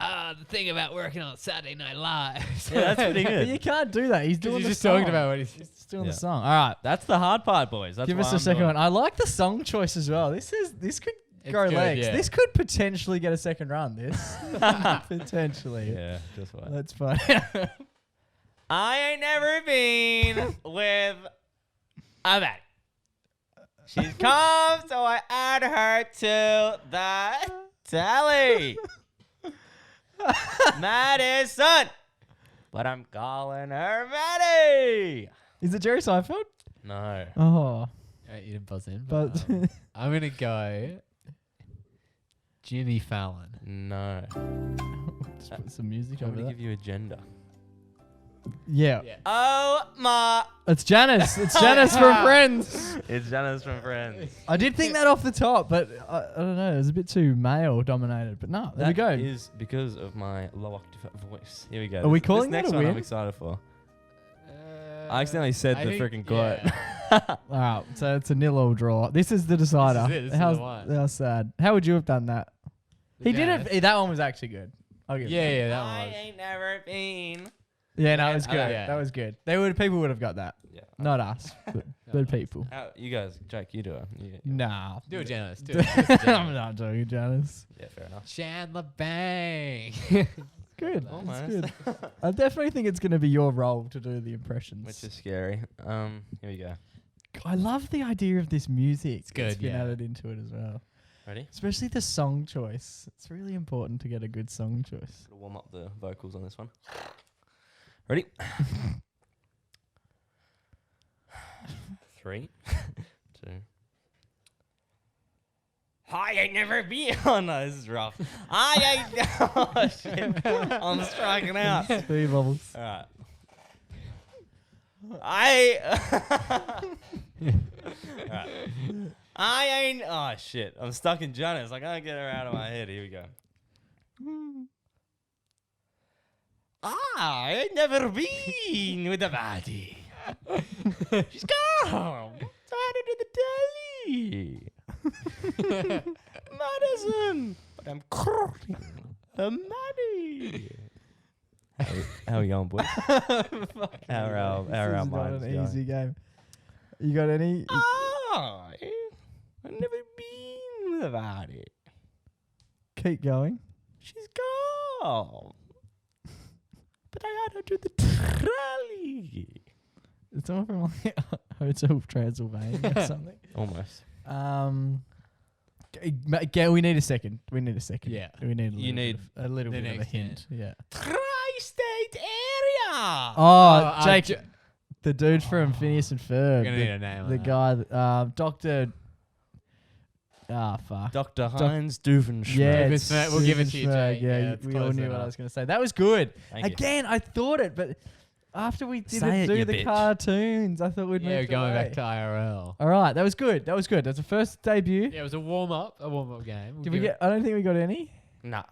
the thing about working on Saturday Night Live. Yeah, that's pretty But good. you can't do that. He's doing He's the just song. talking about what he's. He's doing Yeah. the song. All right. That's the hard part, boys. That's Give why us a I'm second doing one. I like the song choice as well. This could It's go good, legs. yeah. This could potentially get a second run. This potentially. Yeah, just what. That's fine. I ain't never been with a bat. She's come, so I add her to the tally. Madison. But I'm calling her Maddie. Is it Jerry Seinfeld? No. Oh, You didn't buzz in, but but I'm gonna go. Jimmy Fallon. No. just put some music I'm over going to that. give you a gender. Yeah. Oh my. It's Janice. It's Janice from Friends. It's Janice from Friends. I did think that off the top, but I don't know. It was a bit too male dominated. But no, there we go. That is because of my low octave voice. Here we go. Are we This calling that next a one I'm win? excited for. I accidentally said the freaking quote. All right, so it's a 0-0 draw. This is the decider. This is the one. How sad. How would you have done that? He did Janice. it. That one was actually good. I'll give it. Yeah, that one I was. ain't never been. Yeah, no, it was I good. like that. That was good. People would have got that. Yeah. Not us, but people. You guys, Jake, you do it. Nah. Do it, Janice. Do it. I'm not joking, Janice. Yeah, fair enough. Chandler Bang. Good. Almost. It's good. I definitely think it's going to be your role to do the impressions. Which is scary. Here we go. I love the idea of this music. It's good, been yeah. added into it as well. Ready? Especially the song choice. It's really important to get a good song choice. Gonna warm up the vocals on this one. Ready? 3, 2. I ain't never been. Oh no, this is rough. I ain't. Oh shit! I'm striking out. Speed bubbles. All right. I ain't. Oh shit! I'm stuck in Janice. I can't get her out of my head. Here we go. I ain't never been with a body. She's gone. Started to the telly. Madison. But I'm crying. A Maddie. How are we going, boys? How are our This is not minds an going? easy game. You got any? I've never been with a body. Keep going. She's gone. but I gotta do the trolley. It's all from like Hotel Transylvania or something. Almost. We need a second. We need a second. Yeah. We need a little the bit of a next hint. Yeah. Tri-state area. Oh, Jake, the dude from Phineas and We're Ferb. gonna need a name. The guy, Dr. Fuck. Dr. Heinz Doofenshmirtz. Yeah, Doofenshmirtz. We'll give it to you, Doofenshmirtz. Jake. Yeah, Yeah, that's we all close knew what enough. I was going to say. That was good. Thank you. Again, I thought it, but after we Say didn't it, do you the bitch. cartoons, I thought we'd Yeah, we're move going away. back to IRL. All right, that was good. That was good. That's the first debut. Yeah, it was a warm up game. Did we get? I don't think we got any. Nah.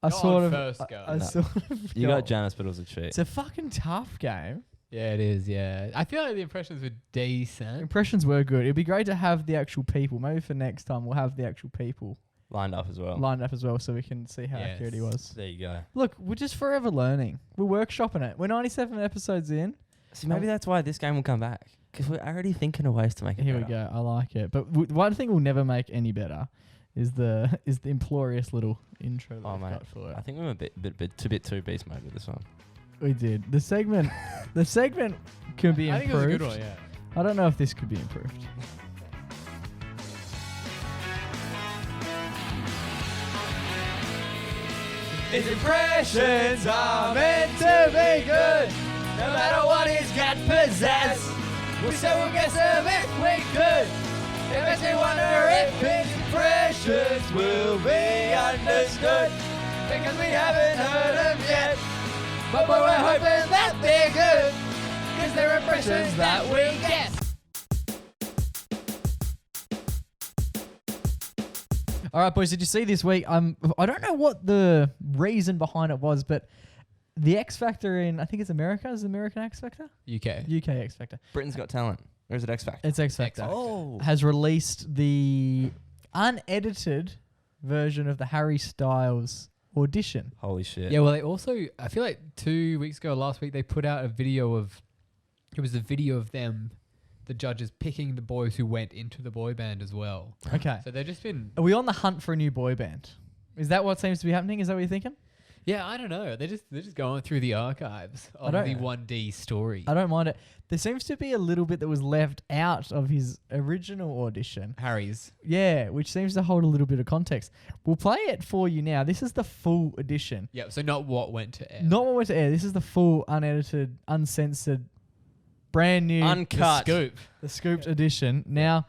I Not sort on of. first go. I No. sort of. You got Janice, but it was a cheat. It's a fucking tough game. Yeah, it is. Yeah, I feel like the impressions were decent. Impressions were good. It'd be great to have the actual people. Maybe for next time we'll have the actual people Lined up as well. lined up as well, so we can see how accurate he Yes. was. There you go. Look, we're just forever learning. We're workshopping it. We're 97 episodes in. See, maybe that's why this game will come back. Because we're already thinking of ways to make it Here better. we go. I like it. But one thing we'll never make any better is the inglorious little intro that Oh, we've mate. got for it. I think we were a bit too beast mode with this one. We did. The segment can be improved. I think it was a good one. Yeah. I don't know if this could be improved. His impressions are meant to be good, no matter what he's got possessed. We say we'll guess him if we could. It makes me wonder if his impressions will be understood, because we haven't heard them yet. But we're hoping that they're good, because they're impressions that we get. All right, boys. Did you see this week? I don't know what the reason behind it was, but the X Factor in, I think it's America. Is it American X Factor? UK. UK X Factor. Britain's Got Talent. Or is it X Factor? It's X Factor. Oh. Has released the unedited version of the Harry Styles audition. Holy shit. Yeah, well, they also, I feel like 2 weeks ago, last week, they put out a video of, it was a video of them, the judges picking the boys who went into the boy band as well. Okay. So they've just been, Are we on the hunt for a new boy band? Is that what seems to be happening? Is that what you're thinking? yeah, I don't know. They're just going through the archives of don't- the 1D story. I don't mind it. There seems to be a little bit that was left out of his original audition. Harry's. Yeah, which seems to hold a little bit of context. We'll play it for you now. This is the full edition. Yeah, so not what went to air. Not what went to air. This is the full, unedited, uncensored, brand new, Uncut. Scoop. the scooped edition. Now,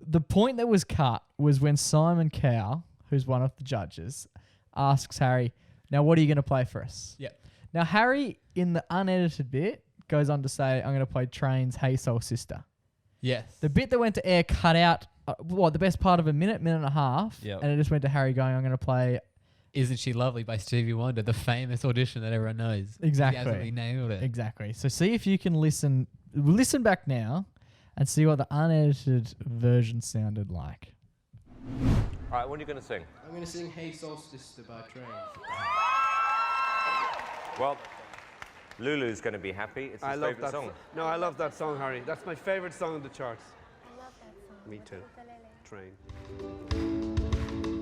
the point that was cut was when Simon Cowell, who's one of the judges, asks Harry, now what are you going to play for us? Yep. Now, Harry, in the unedited bit, goes on to say, I'm going to play Train's Hey Soul Sister. Yes. The bit that went to air cut out, the best part of a minute and a half, Yep. and it just went to Harry going, I'm going to play Isn't She Lovely by Stevie Wonder, the famous audition that everyone knows. Exactly. He absolutely nailed it. Exactly. So see if you can listen back now and see what the unedited version sounded like. All right, what are you going to sing? I'm going to sing Hey Soul Sister by Train. Well, Lulu's going to be happy. It's his favourite song. No, I love that song, Harry. That's my favorite song on the charts. I love that song. Me too. Train.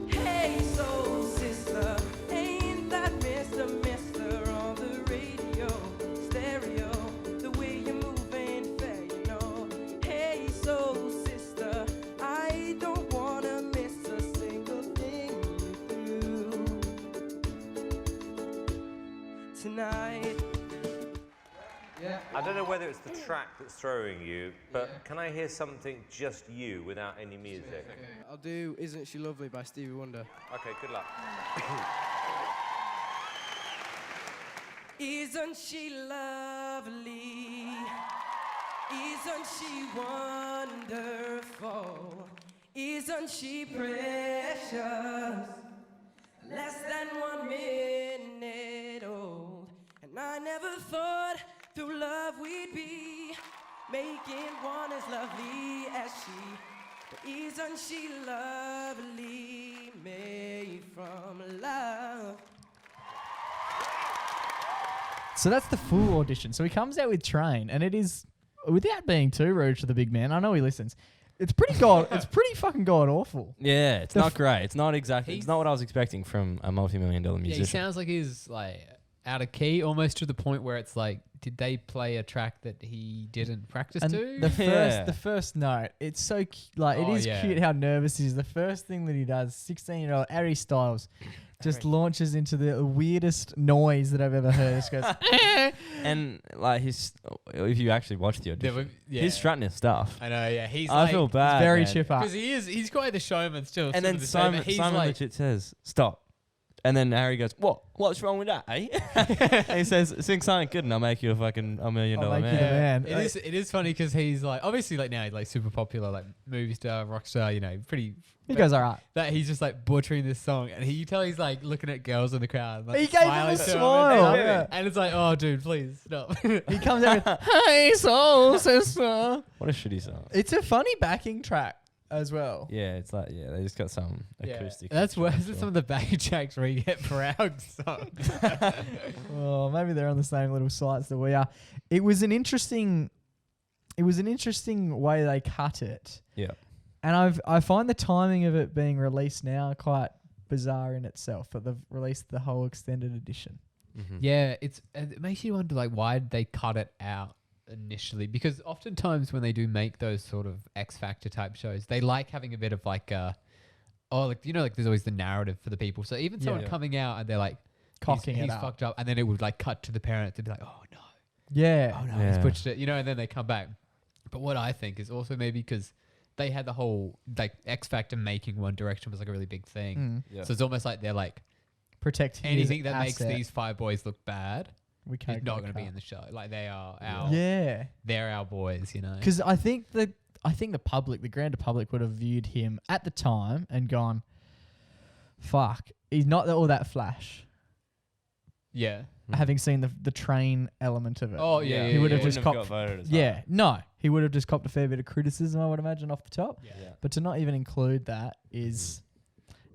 Hey, soul sister, ain't that Mr. on the radio, stereo, the way you're moving, fair, you know. Hey, soul sister, I don't wanna miss a single thing you do tonight. I don't know whether it's the track that's throwing you, but can I hear something just you without any music? I'll do Isn't She Lovely by Stevie Wonder. Okay, good luck. Isn't she lovely? Isn't she wonderful? Isn't she precious? Less than 1 minute old. And I never thought through love we'd be making one as lovely as she. But isn't she lovely, made from love? So that's the full audition. So he comes out with Train, and it is, without being too rude to the big man, I know he listens. It's pretty it's pretty fucking god awful. Yeah, it's The not great. It's not exactly. It's He's- not what I was expecting from a multi-million-dollar Yeah, musician. he sounds like he's like out of key, almost to the point where it's like, did they play a track that he didn't practice And to? the first note, it's so it is yeah. cute how nervous he is. The first thing that he does, 16-year-old Harry Styles, just launches into the weirdest noise that I've ever heard. It just goes, And like if you actually watch the audition, he's strutting his stuff. I know, yeah. I feel bad. it's very man. chipper. Because he's quite the showman still. And then Simon legit says, "Stop." And then Harry goes, "What? What's wrong with that, eh?" And he says, "Sing something good and I'll make you a fucking $1 million I'll make man." you the man. It is funny because he's like, obviously like now he's like super popular, like movie star, rock star, you know, pretty. He goes, all right. That he's just like butchering this song, and you tell he's like looking at girls in the crowd. Like, He gave him smiling a to 'em, smile. and, Yeah. and it's like, oh, dude, please stop. He comes out with, "Hey, soul sister." What a shitty song. It's a funny backing track as well. Yeah, it's like they just got some acoustic. That's feature, I'm worse than sure. some of the back tracks we get for our songs. Oh, maybe they're on the same little sites that we are. It was an interesting way they cut it. Yeah. And I find the timing of it being released now quite bizarre in itself. But they've released the whole extended edition. Mm-hmm. Yeah, it makes you wonder like why did they cut it out initially? Because oftentimes when they do make those sort of X Factor type shows, they like having a bit of like like there's always the narrative for the people. So even someone coming out and they're like Cocking he's it up. fucked up, and then it would like cut to the parents to be like, oh no, Yeah. oh no, he's butchered it, and then they come back. But what I think is also maybe because they had the whole like X Factor making One Direction was like a really big thing. Yeah. So it's almost like they're like Protect his anything that makes asset. these 5 boys look bad We is can't not go going to be cut. in the show. Like they are our Yeah. they're our boys, you know. Because I think the public, the grander public, would have viewed him at the time and gone, "Fuck, he's not all that flash." Yeah. Having seen the train element of it. Oh yeah. He would have just got copped. voted as Yeah, no, he would have just copped a fair bit of criticism, I would imagine, off the top. Yeah. Yeah. But to not even include that is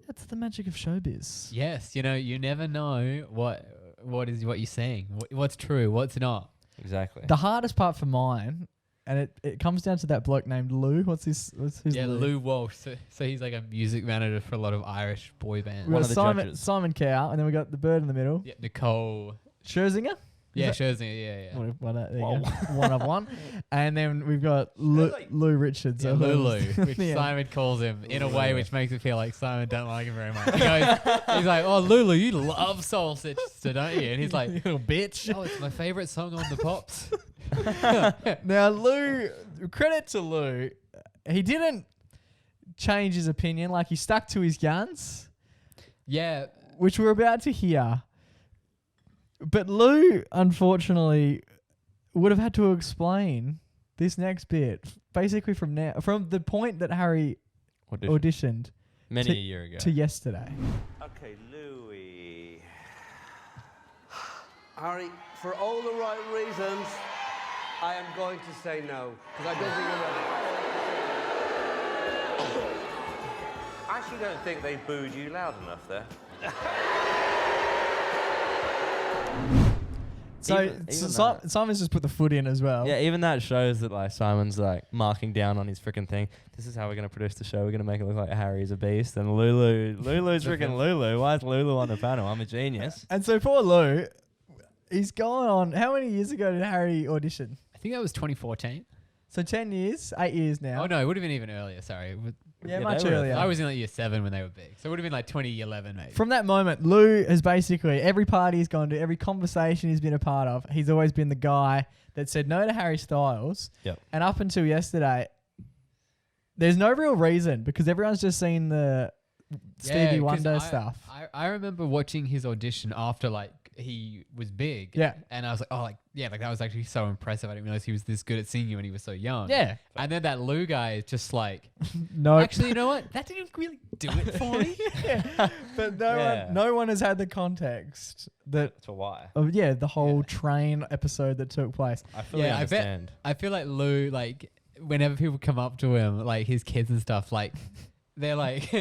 that's the magic of showbiz. Yes, you never know what you're saying. What's true, what's not. Exactly. The hardest part for mine, and it comes down to that bloke named Lou. What's his Yeah, Lou Walsh. So he's like a music manager for a lot of Irish boy bands. We One got of the judges. Simon Cowell, and then we got the bird in the middle. Yeah, Nicole. Scherzinger? Yeah, Is Scherzinger. Yeah. There you go. One of one. And then we've got Lou Richards. Yeah, or Lulu, whoever- which Yeah. Simon calls him in a way which makes it feel like Simon don't like him very much. He's like, "Oh, Lulu, you love Soul Sister, don't you?" And he's like, You little bitch. "Oh, it's my favorite song on the pops." Now, Lou, credit to Lou, he didn't change his opinion. Like, he stuck to his guns, Yeah, which we're about to hear. But Lou, unfortunately, would have had to explain this next bit, basically from the point that Harry auditioned Many a year ago. to yesterday. Okay, Louis. Harry, for all the right reasons, I am going to say no, because I don't think you're ready. I actually don't think they booed you loud enough there. So Even Simon's just put the foot in as well. Yeah, even that shows that like Simon's like marking down on his freaking thing. This is how we're gonna produce the show. We're gonna make it look like Harry's a beast and Lulu's freaking Lulu. Why is Lulu on the panel? I'm a genius. And so poor Lou, he's gone on. How many years ago did Harry audition? I think that was 2014. So 10 years, 8 years now. Oh no, it would have been even earlier. Sorry, Yeah, Yeah, much they were- earlier. I was in like year 7 when they were big, so it would have been like 2011 maybe. From that moment, Lou has basically, every party he's gone to, every conversation he's been a part of, he's always been the guy that said no to Harry Styles. Yep. And up until yesterday, there's no real reason because everyone's just seen the Stevie 'cause Wonder stuff. I remember watching his audition after like he was big. Yeah. And I was like, oh, like that was actually so impressive. I didn't realize he was this good at singing when he was so young. Yeah. And then that Lou guy is just like, No. actually, you know what? That didn't really do it for me. But Yeah. no one has had the context that So why? the whole train episode that took place. I fully Yeah, understand. I feel like Lou, like whenever people come up to him, like his kids and stuff, like they're like,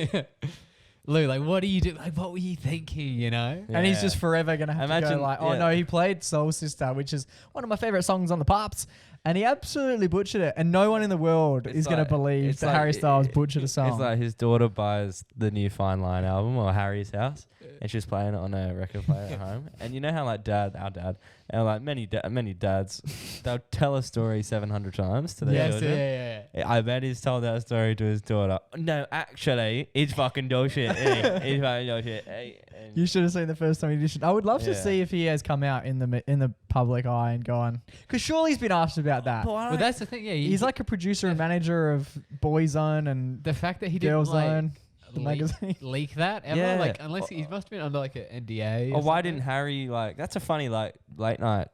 Lou, like, what do you do? Like, what were you thinking, you know? And he's Yeah. just forever going to have to Imagine- go like, oh yeah. no, he played Soul Sister, which is one of my favorite songs on the Pops. And he absolutely butchered it. And no one in the world It's is going like- to believe it's that like- Harry Styles butchered a song. It's like his daughter buys the new Fine Line album or Harry's house, and she's playing it on a record player at home. And you know how like our dad, and like many dads, they'll tell a story 700 times to their Yes, children. yeah. I bet he's told that story to his daughter. No, actually, it's fucking dog shit. It's fucking dog shit. And You should have seen the first time he did. I would love to Yeah. see if he has come out in the public eye and gone, because surely he's been asked about that. Well, that's the thing. Yeah, He's like a producer and manager of Boyzone and the fact that he Girl didn't like Zone, the leak, magazine. leak that ever. Yeah. Like unless he must have been under like an NDA. or why something. didn't Harry like? That's a funny like late night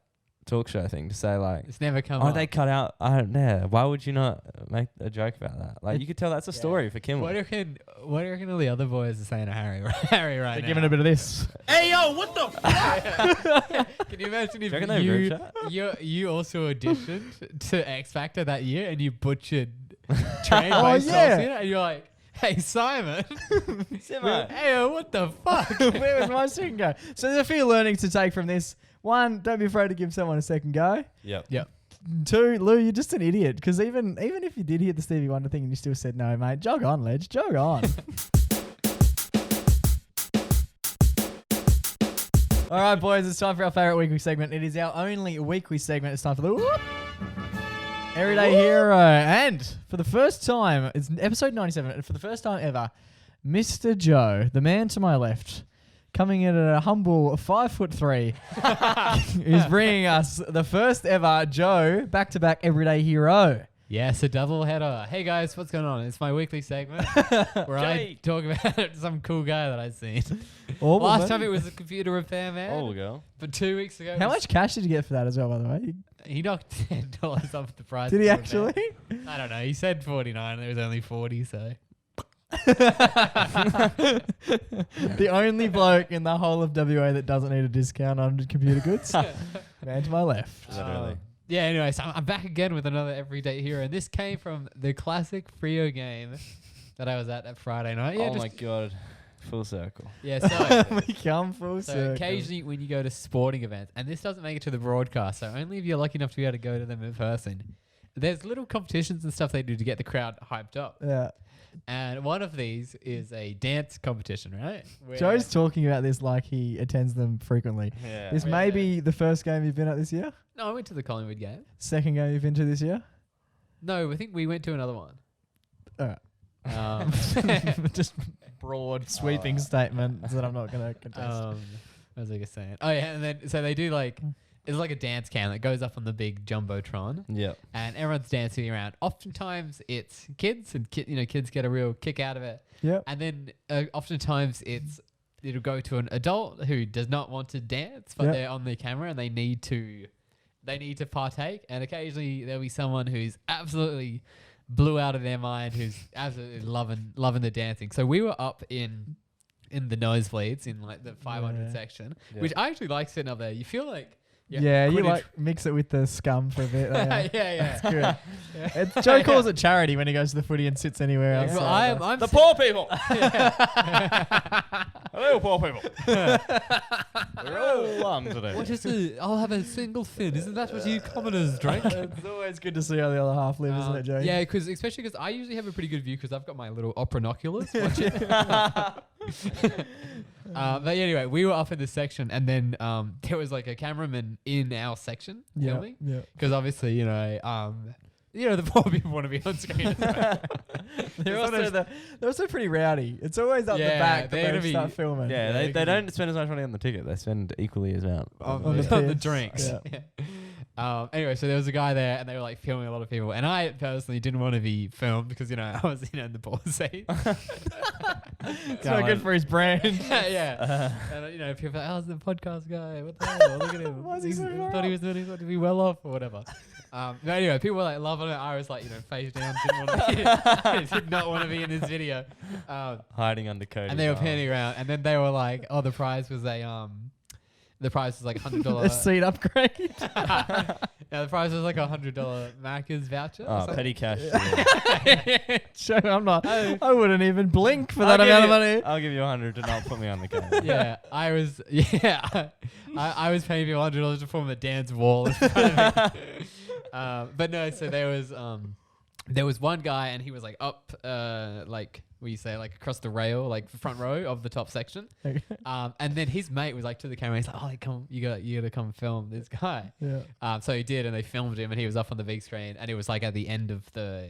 talk show thing to say like. It's never come Oh, up. they cut out. I don't know. Why would you not make a joke about that? Like you could tell that's a story for Kimmel. What do you reckon all the other boys are saying to Harry? Harry right They're now. giving a bit of this. Hey, yo, what the fuck? Can you imagine if Do you reckon they have a group you also auditioned to X Factor that year and you butchered Train Oh, by yeah. Celsius and you're like, hey Simon, Simo. hey what the fuck? Where was my second go? So there's a few learnings to take from this. One, don't be afraid to give someone a second go. Yep. Two, Lou, you're just an idiot. Because even if you did hit the Stevie Wonder thing and you still said no, mate, jog on, Ledge. Jog on. All right, boys, it's time for our favourite weekly segment. It is our only weekly segment. It's time for the whoop. Everyday Hero. And for the first time, it's episode 97, and for the first time ever, Mr. Joe, the man to my left, coming in at a humble 5'3", is bringing us the first ever Joe back-to-back Everyday Hero. Yes, a double header. Hey guys, what's going on? It's my weekly segment where I talk about some cool guy that I've seen. Last time it was a computer repair man. Oh, girl. But 2 weeks ago, it How was- much cash did you get for that as well, by the way? he knocked $10 off the price. Did he of the repair. actually? I don't know. He said 49. There was only 40, so. The only bloke in the whole of WA that doesn't need a discount on computer goods. Man to my left. Literally. Yeah, anyway, so I'm back again with another Everyday Hero. And this came from the classic Frio game that I was at Friday night. Yeah, Oh my god. Full circle. Yeah, so, We come full so circle. occasionally when you go to sporting events, and this doesn't make it to the broadcast, so only if you're lucky enough to be able to go to them in person, there's little competitions and stuff they do to get the crowd hyped up. Yeah. And one of these is a dance competition, right? Where- Joe's talking about this like he attends them frequently. Yeah. This Yeah. may be the first game you've been at this year? No, I went to the Collingwood game. Second game you've been to this year? No, I think we went to another one. Alright. Just broad, sweeping statements that I'm not going to contest. what was I just saying? Oh yeah, and then so they do like it's like a dance cam that goes up on the big jumbotron, Yep. and everyone's dancing around. Oftentimes it's kids, and kids get a real kick out of it. Yep. And then oftentimes it'll go to an adult who does not want to dance, but Yep. they're on the camera and they need to partake. And occasionally there'll be someone who's absolutely blew out of their mind, who's absolutely loving the dancing. So we were up in the nosebleeds in like the 500 Yeah. section, Yeah. which I actually like sitting up there. You feel like Yeah, you Quidditch- like mix it with the scum for a bit. yeah. It's good. Joe calls it charity when he goes to the footy and sits anywhere else. Well, so, I'm The sit- poor people. Hello, poor people. We're all along today. What is it? I'll have a single fin. Isn't that what you commoners drink? It's always good to see how the other half live, isn't it, Joe? Yeah, especially because I usually have a pretty good view because I've got my little opera-noculars. But anyway, we were up in this section, and then there was like a cameraman in our section Yeah. filming Yeah. because obviously the poor people want to be on screen. As well. They're also pretty rowdy. It's always up the Yeah, back they're that gonna they be- start filming. Yeah, Yeah, they don't spend as much money on the ticket. They spend equally as amount On the the piss. drinks. Yeah. Anyway, so there was a guy there, and they were like filming a lot of people, and I personally didn't want to be filmed because I was in the ball seat. It's not good for his brand. yeah. And people are like, "Oh, it's the podcast guy. What the hell? Look at him. Why is he so thought he was doing to be well off or whatever." But anyway, people were like loving it. I was like, face down, did not want to be in this video. hiding under Cody. And they were panning around, and then they were like, "Oh, the prize was like $100." A seat upgrade. Yeah, the prize was like $100 Macca's voucher. or Oh, something. petty cash. Joe, I wouldn't even blink for I'll that give amount of you- money. I'll give you 100 to not put me on the camera. Yeah, I was. Yeah, I was paying people $100 to form a dance wall in front of me. But no, so there was one guy and he was like up, like what do you say, like across the rail, like the front row of the top section. And then his mate was like to the camera, he's like, "Oh, come, you gotta come film this guy." Yeah. So he did, and they filmed him, and he was up on the big screen, and it was like at the end of the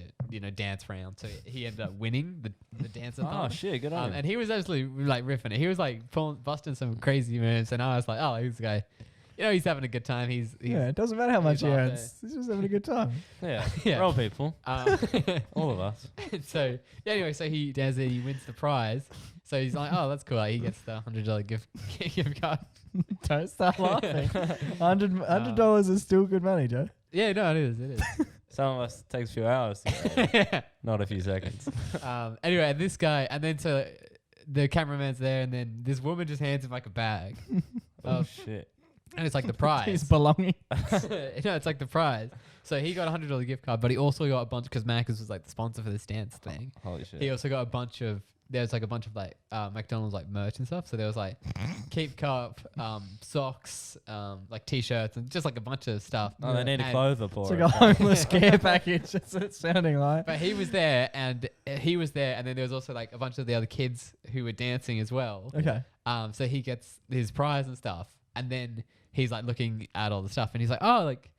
dance round, so he ended up winning the dance. Oh shit, good on him. And he was absolutely like riffing it. He was like busting some crazy moves, and I was like, "Oh, this guy." He's having a good time. He's It doesn't matter how much he up earns. He's just having a good time. Yeah, Yeah. we're all people. All of us. So anyway, so he does it. He wins the prize. So he's like, "Oh, that's cool." Like, he gets the $100 gift card. Don't start laughing. $100 is still good money, Joe. Yeah, no, it is. It is. Some of us takes a few hours to get, not a few seconds. Anyway, this guy, and then so the cameraman's there, and then this woman just hands him like a bag. Oh shit. And it's like the prize. His belonging. No, it's like the prize. So he got a $100 gift card, but he also got a bunch, because Macca's was like the sponsor for this dance thing. Holy shit. He also got a bunch of like McDonald's like merch and stuff. So there was like Keep Cup, socks, like t-shirts, and just like a bunch of stuff. Oh, they need a And- clothes report. It's like a homeless care package. That's what it's sounding like. But he was there, and then there was also like a bunch of the other kids who were dancing as well. Okay. So he gets his prize and stuff, and then he's like looking at all the stuff, and he's like, "Oh, like,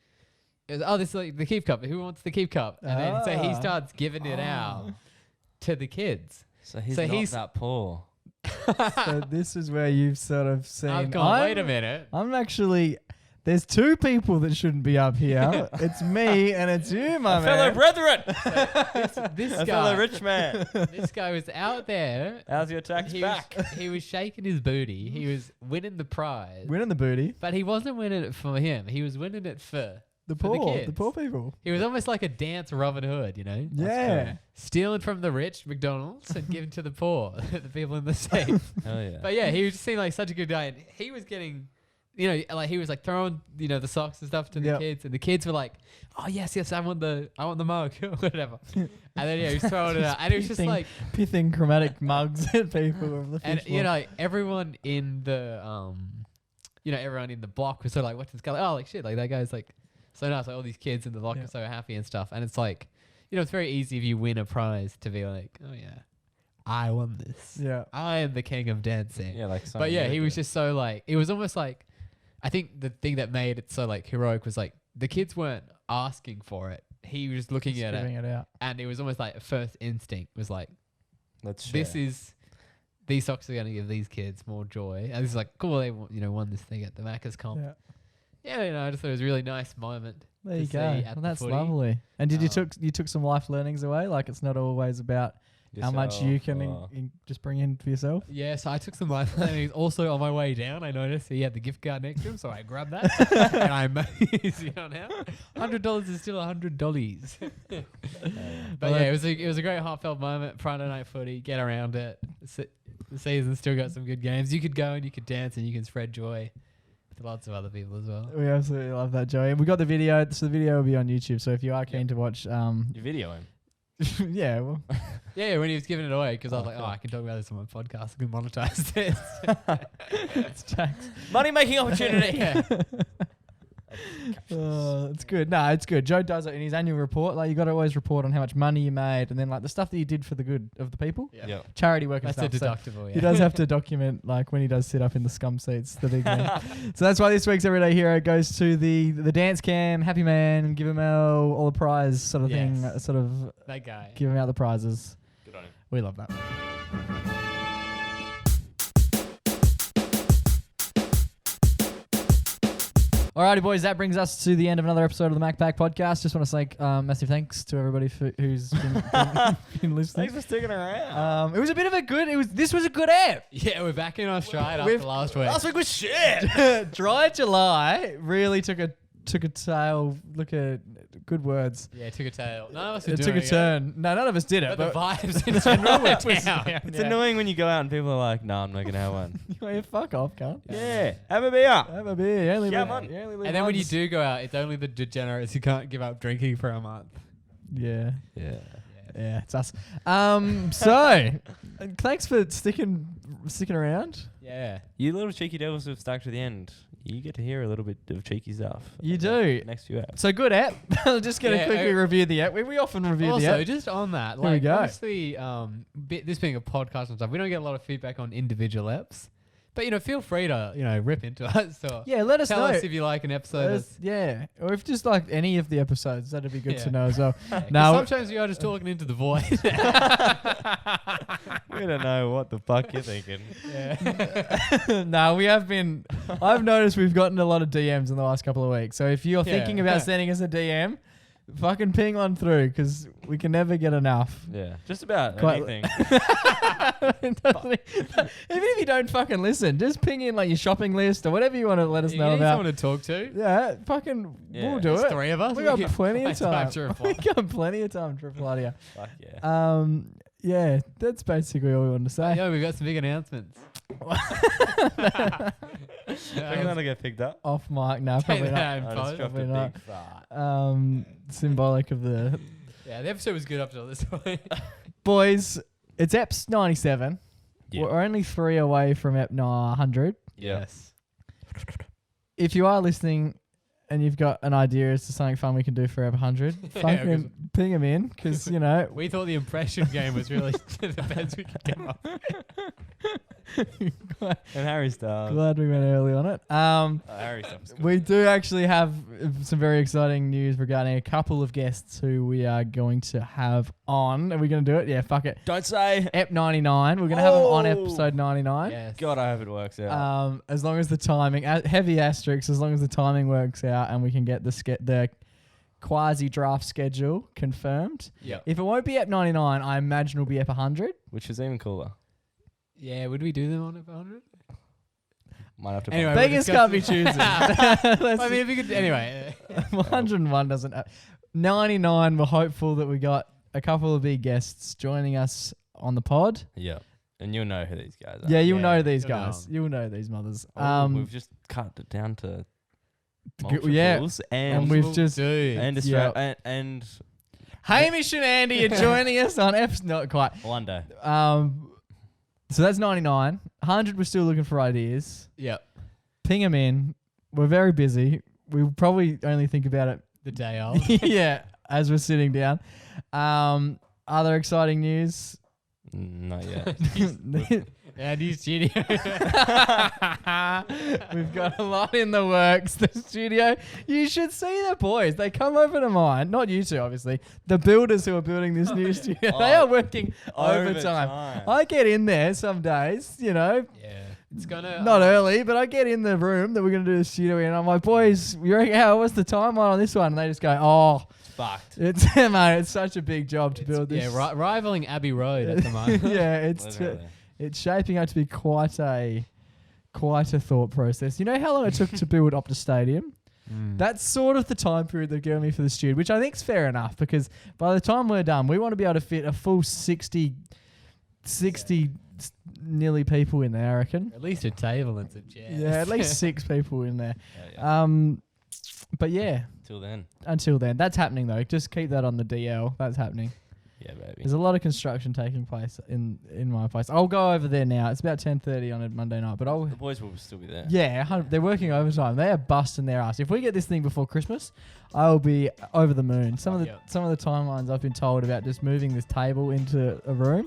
this is like the Keep Cup. Who wants the Keep Cup?" And then so he starts giving it out to the kids. So he's not that poor. So this is where you've sort of seen. I've gone, wait a minute. I'm actually. There's two people that shouldn't be up here. It's me and it's you, my Fellow man. brethren. This A guy, fellow rich man. this guy was out there. How's your tax He back? he was shaking his booty. He was winning the prize. Winning the booty. But he wasn't winning it for him. He was winning it for The for poor. kids. The poor people. He was almost like a dance Robin Hood, Yeah. Stealing from the rich McDonald's and giving to the poor, the people in the safe. Hell yeah. But yeah, he just seemed like such a good guy, and he was getting, like he was like throwing, the socks and stuff to the kids, and the kids were like, "Oh yes, I want the mug," or whatever. And then he was throwing it out, and it was just like pithing chromatic mugs at people of the and fish bowl. everyone in the everyone in the block was sort of like, "What's this guy?" Like, oh, like shit, like that guy's like so nice. Like all these kids in the block are so happy and stuff, and it's like, it's very easy if you win a prize to be like, "Oh yeah, I won this. Yeah. I am the king of dancing." Yeah, like. But yeah, he was just so like, it was almost like, I think the thing that made it so like heroic was like the kids weren't asking for it. He was just looking at giving it, it out. and it was almost like a first instinct was like, Let's share. these socks are going to give these kids more joy. And it's like, cool, they won this thing at the Macca's comp. Yeah, I just thought it was a really nice moment. There you to go. see at Well, the that's footy. lovely. And did you took some life learnings away? Like it's not always about how much you can just bring in for yourself. Yeah, so I took some life learnings. Also on my way down, I noticed he had the gift card next to him, so I grabbed that. And I'm now $100 is still $100. But yeah, it was a great heartfelt moment. Friday night footy, get around it. The season's still got some good games. You could go and you could dance and you can spread joy to lots of other people as well. We absolutely love that, Joey. And we got the video, so the video will be on YouTube. So if you are keen to watch, You video him. yeah, well, Yeah, when he was giving it away, because I was like, cool. I can talk about this on my podcast. I can monetize this. it's tax. Money making opportunity. Yeah. It's good. No, it's good. Joe does it in his annual report. Like you got to always report on how much money you made, and then like the stuff that you did for the good of the people, Yeah. charity work and That's a stuff. So deductible, yeah. he does have to document like when he does sit up in the scum seats, the big man. So that's why this week's Everyday Hero goes to the dance cam, Happy Man, give him all the prize sort of thing, Yes. sort of That guy. give him out the prizes. Good on him. We love that. Alrighty, boys, that brings us to the end of another episode of the MacPack podcast. Just want to say massive thanks to everybody who's been listening. Thanks for sticking around. It was a bit of a good. This was a good app. Yeah, we're back in our stride We've- after last week. Last week was shit. Dry July really took a tail. Look at good words. Yeah, it took a tail. None of us are It doing took a turn. No, none of us did it. But the But vibes in general were was down. down. It's Yeah. annoying when you go out and people are like, "No, I'm not gonna have one." Yeah, fuck off, cunt. Yeah, have a beer. Have a beer. You only Yeah, live- man. you only live And then when you once. do go out, it's only the degenerates who can't give up drinking for a month. Yeah. Yeah. Yeah, it's us. So thanks for sticking around. Yeah. You little cheeky devils who've stuck to the end. You get to hear a little bit of cheeky stuff. You do. Next few apps. So good app. Just going to quickly review the app. We often review the app. Also, just on that, Here we like go. obviously, this being a podcast and stuff, we don't get a lot of feedback on individual apps. But feel free to rip into us or Yeah, let us tell know. us if you like an episode. Yeah, or if just like any of the episodes, that'd be good to know as well. Now, sometimes you are just talking into the void. We don't know what the fuck you're thinking. No, we have been. I've noticed we've gotten a lot of DMs in the last couple of weeks. So if you're thinking about sending us a DM, fucking ping on through because we can never get enough. Yeah, just about anything. Even if you don't fucking listen, just ping in like your shopping list or whatever you want to let us know You need about. someone to talk to. Yeah, fucking, Yeah. we'll do There's it. 3 of us. We got can plenty of find time. to reply. We got plenty of time to reply to you. Fuck yeah. Yeah, that's basically all we wanted to say. Yeah, we've got some big announcements. Reckon that'll get picked up. Off mic, no, probably not. I just dropped a Probably not. big fart. Symbolic of the Yeah, the episode was good up till this point. boys. It's EPS 97. Yeah. We're only 3 away from EP 100. Yes. If you are listening and you've got an idea as to something fun we can do for EP 100, fucking ping them in because We thought the impression game was really the best we could come up with. And Harry Styles. Glad we went early on it. Harry Styles. We do actually have some very exciting news regarding a couple of guests who we are going to have on. Are we going to do it? Yeah, fuck it. Don't say. EP 99. We're going to have them on episode 99. Yes. God, I hope it works out. As long as the timing, heavy asterisks, as long as the timing works out and we can get the quasi-draft schedule confirmed. Yep. If it won't be EP 99, I imagine it'll be EP 100. Which is even cooler. Yeah, would we do them on 100? Might have to. Anyway, Beggars can't be choosers. I mean, if you could, anyway. 101 doesn't. 99, we're hopeful that we got a couple of big guests joining us on the pod. Yeah, and you'll know who these guys are. Yeah, you'll know these you'll know guys. 'em. You'll know these mothers. We've just cut it down to Yeah, multiples and we've just and Australia and Hamish and Andy are joining us on F. Not quite. one day. So that's 99. 100. We're still looking for ideas. Yep. Ping them in. We're very busy. We'll probably only think about it. The day of. Yeah, as we're sitting down. Other exciting news. Not yet. Yeah, new studio. We've got a lot in the works. The studio. You should see the boys. They come over to mine. Not you two, obviously. The builders who are building this new studio. They are working overtime. I get in there some days, Yeah. It's gonna not early, but I get in the room that we're going to do the studio in. I'm like, boys, you reckon, what's the timeline on this one? And they just go, oh, It's fucked. it's mate, it's such a big job to build this. Yeah, rivaling Abbey Road at the moment. Yeah, Literally. it's shaping up to be quite a thought process. You know how long it took to build Optus Stadium? That's sort of the time period they've given me for the studio, which I think is fair enough because by the time we're done, we want to be able to fit a full 60 nearly people in there, I reckon. At least a table and some chairs. Yeah, at least 6 people in there. Yeah. But yeah, Until then. that's happening though. Just keep that on the DL. That's happening. Yeah, baby. There's a lot of construction taking place in my place. I'll go over there now. It's about 10:30 on a Monday night, but The boys will still be there. Yeah, they're working overtime. They are busting their ass. If we get this thing before Christmas, I'll be over the moon. Some of the timelines I've been told about just moving this table into a room.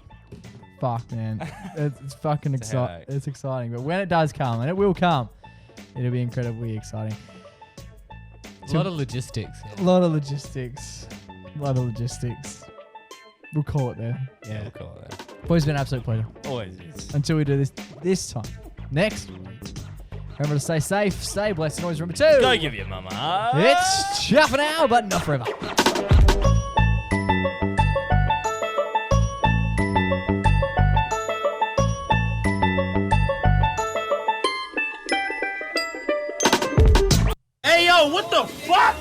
Fuck, man. It's fucking exciting. It's exciting. But when it does come, and it will come, it'll be incredibly exciting. A lot of logistics. A lot of logistics. We'll call it there. Yeah. We'll call it that. Boys, it's been an absolute pleasure. Always is. Until we do this time. Next week. Remember to stay safe, stay blessed, and always remember to... Go give your mama. It's ciao for now, but not forever.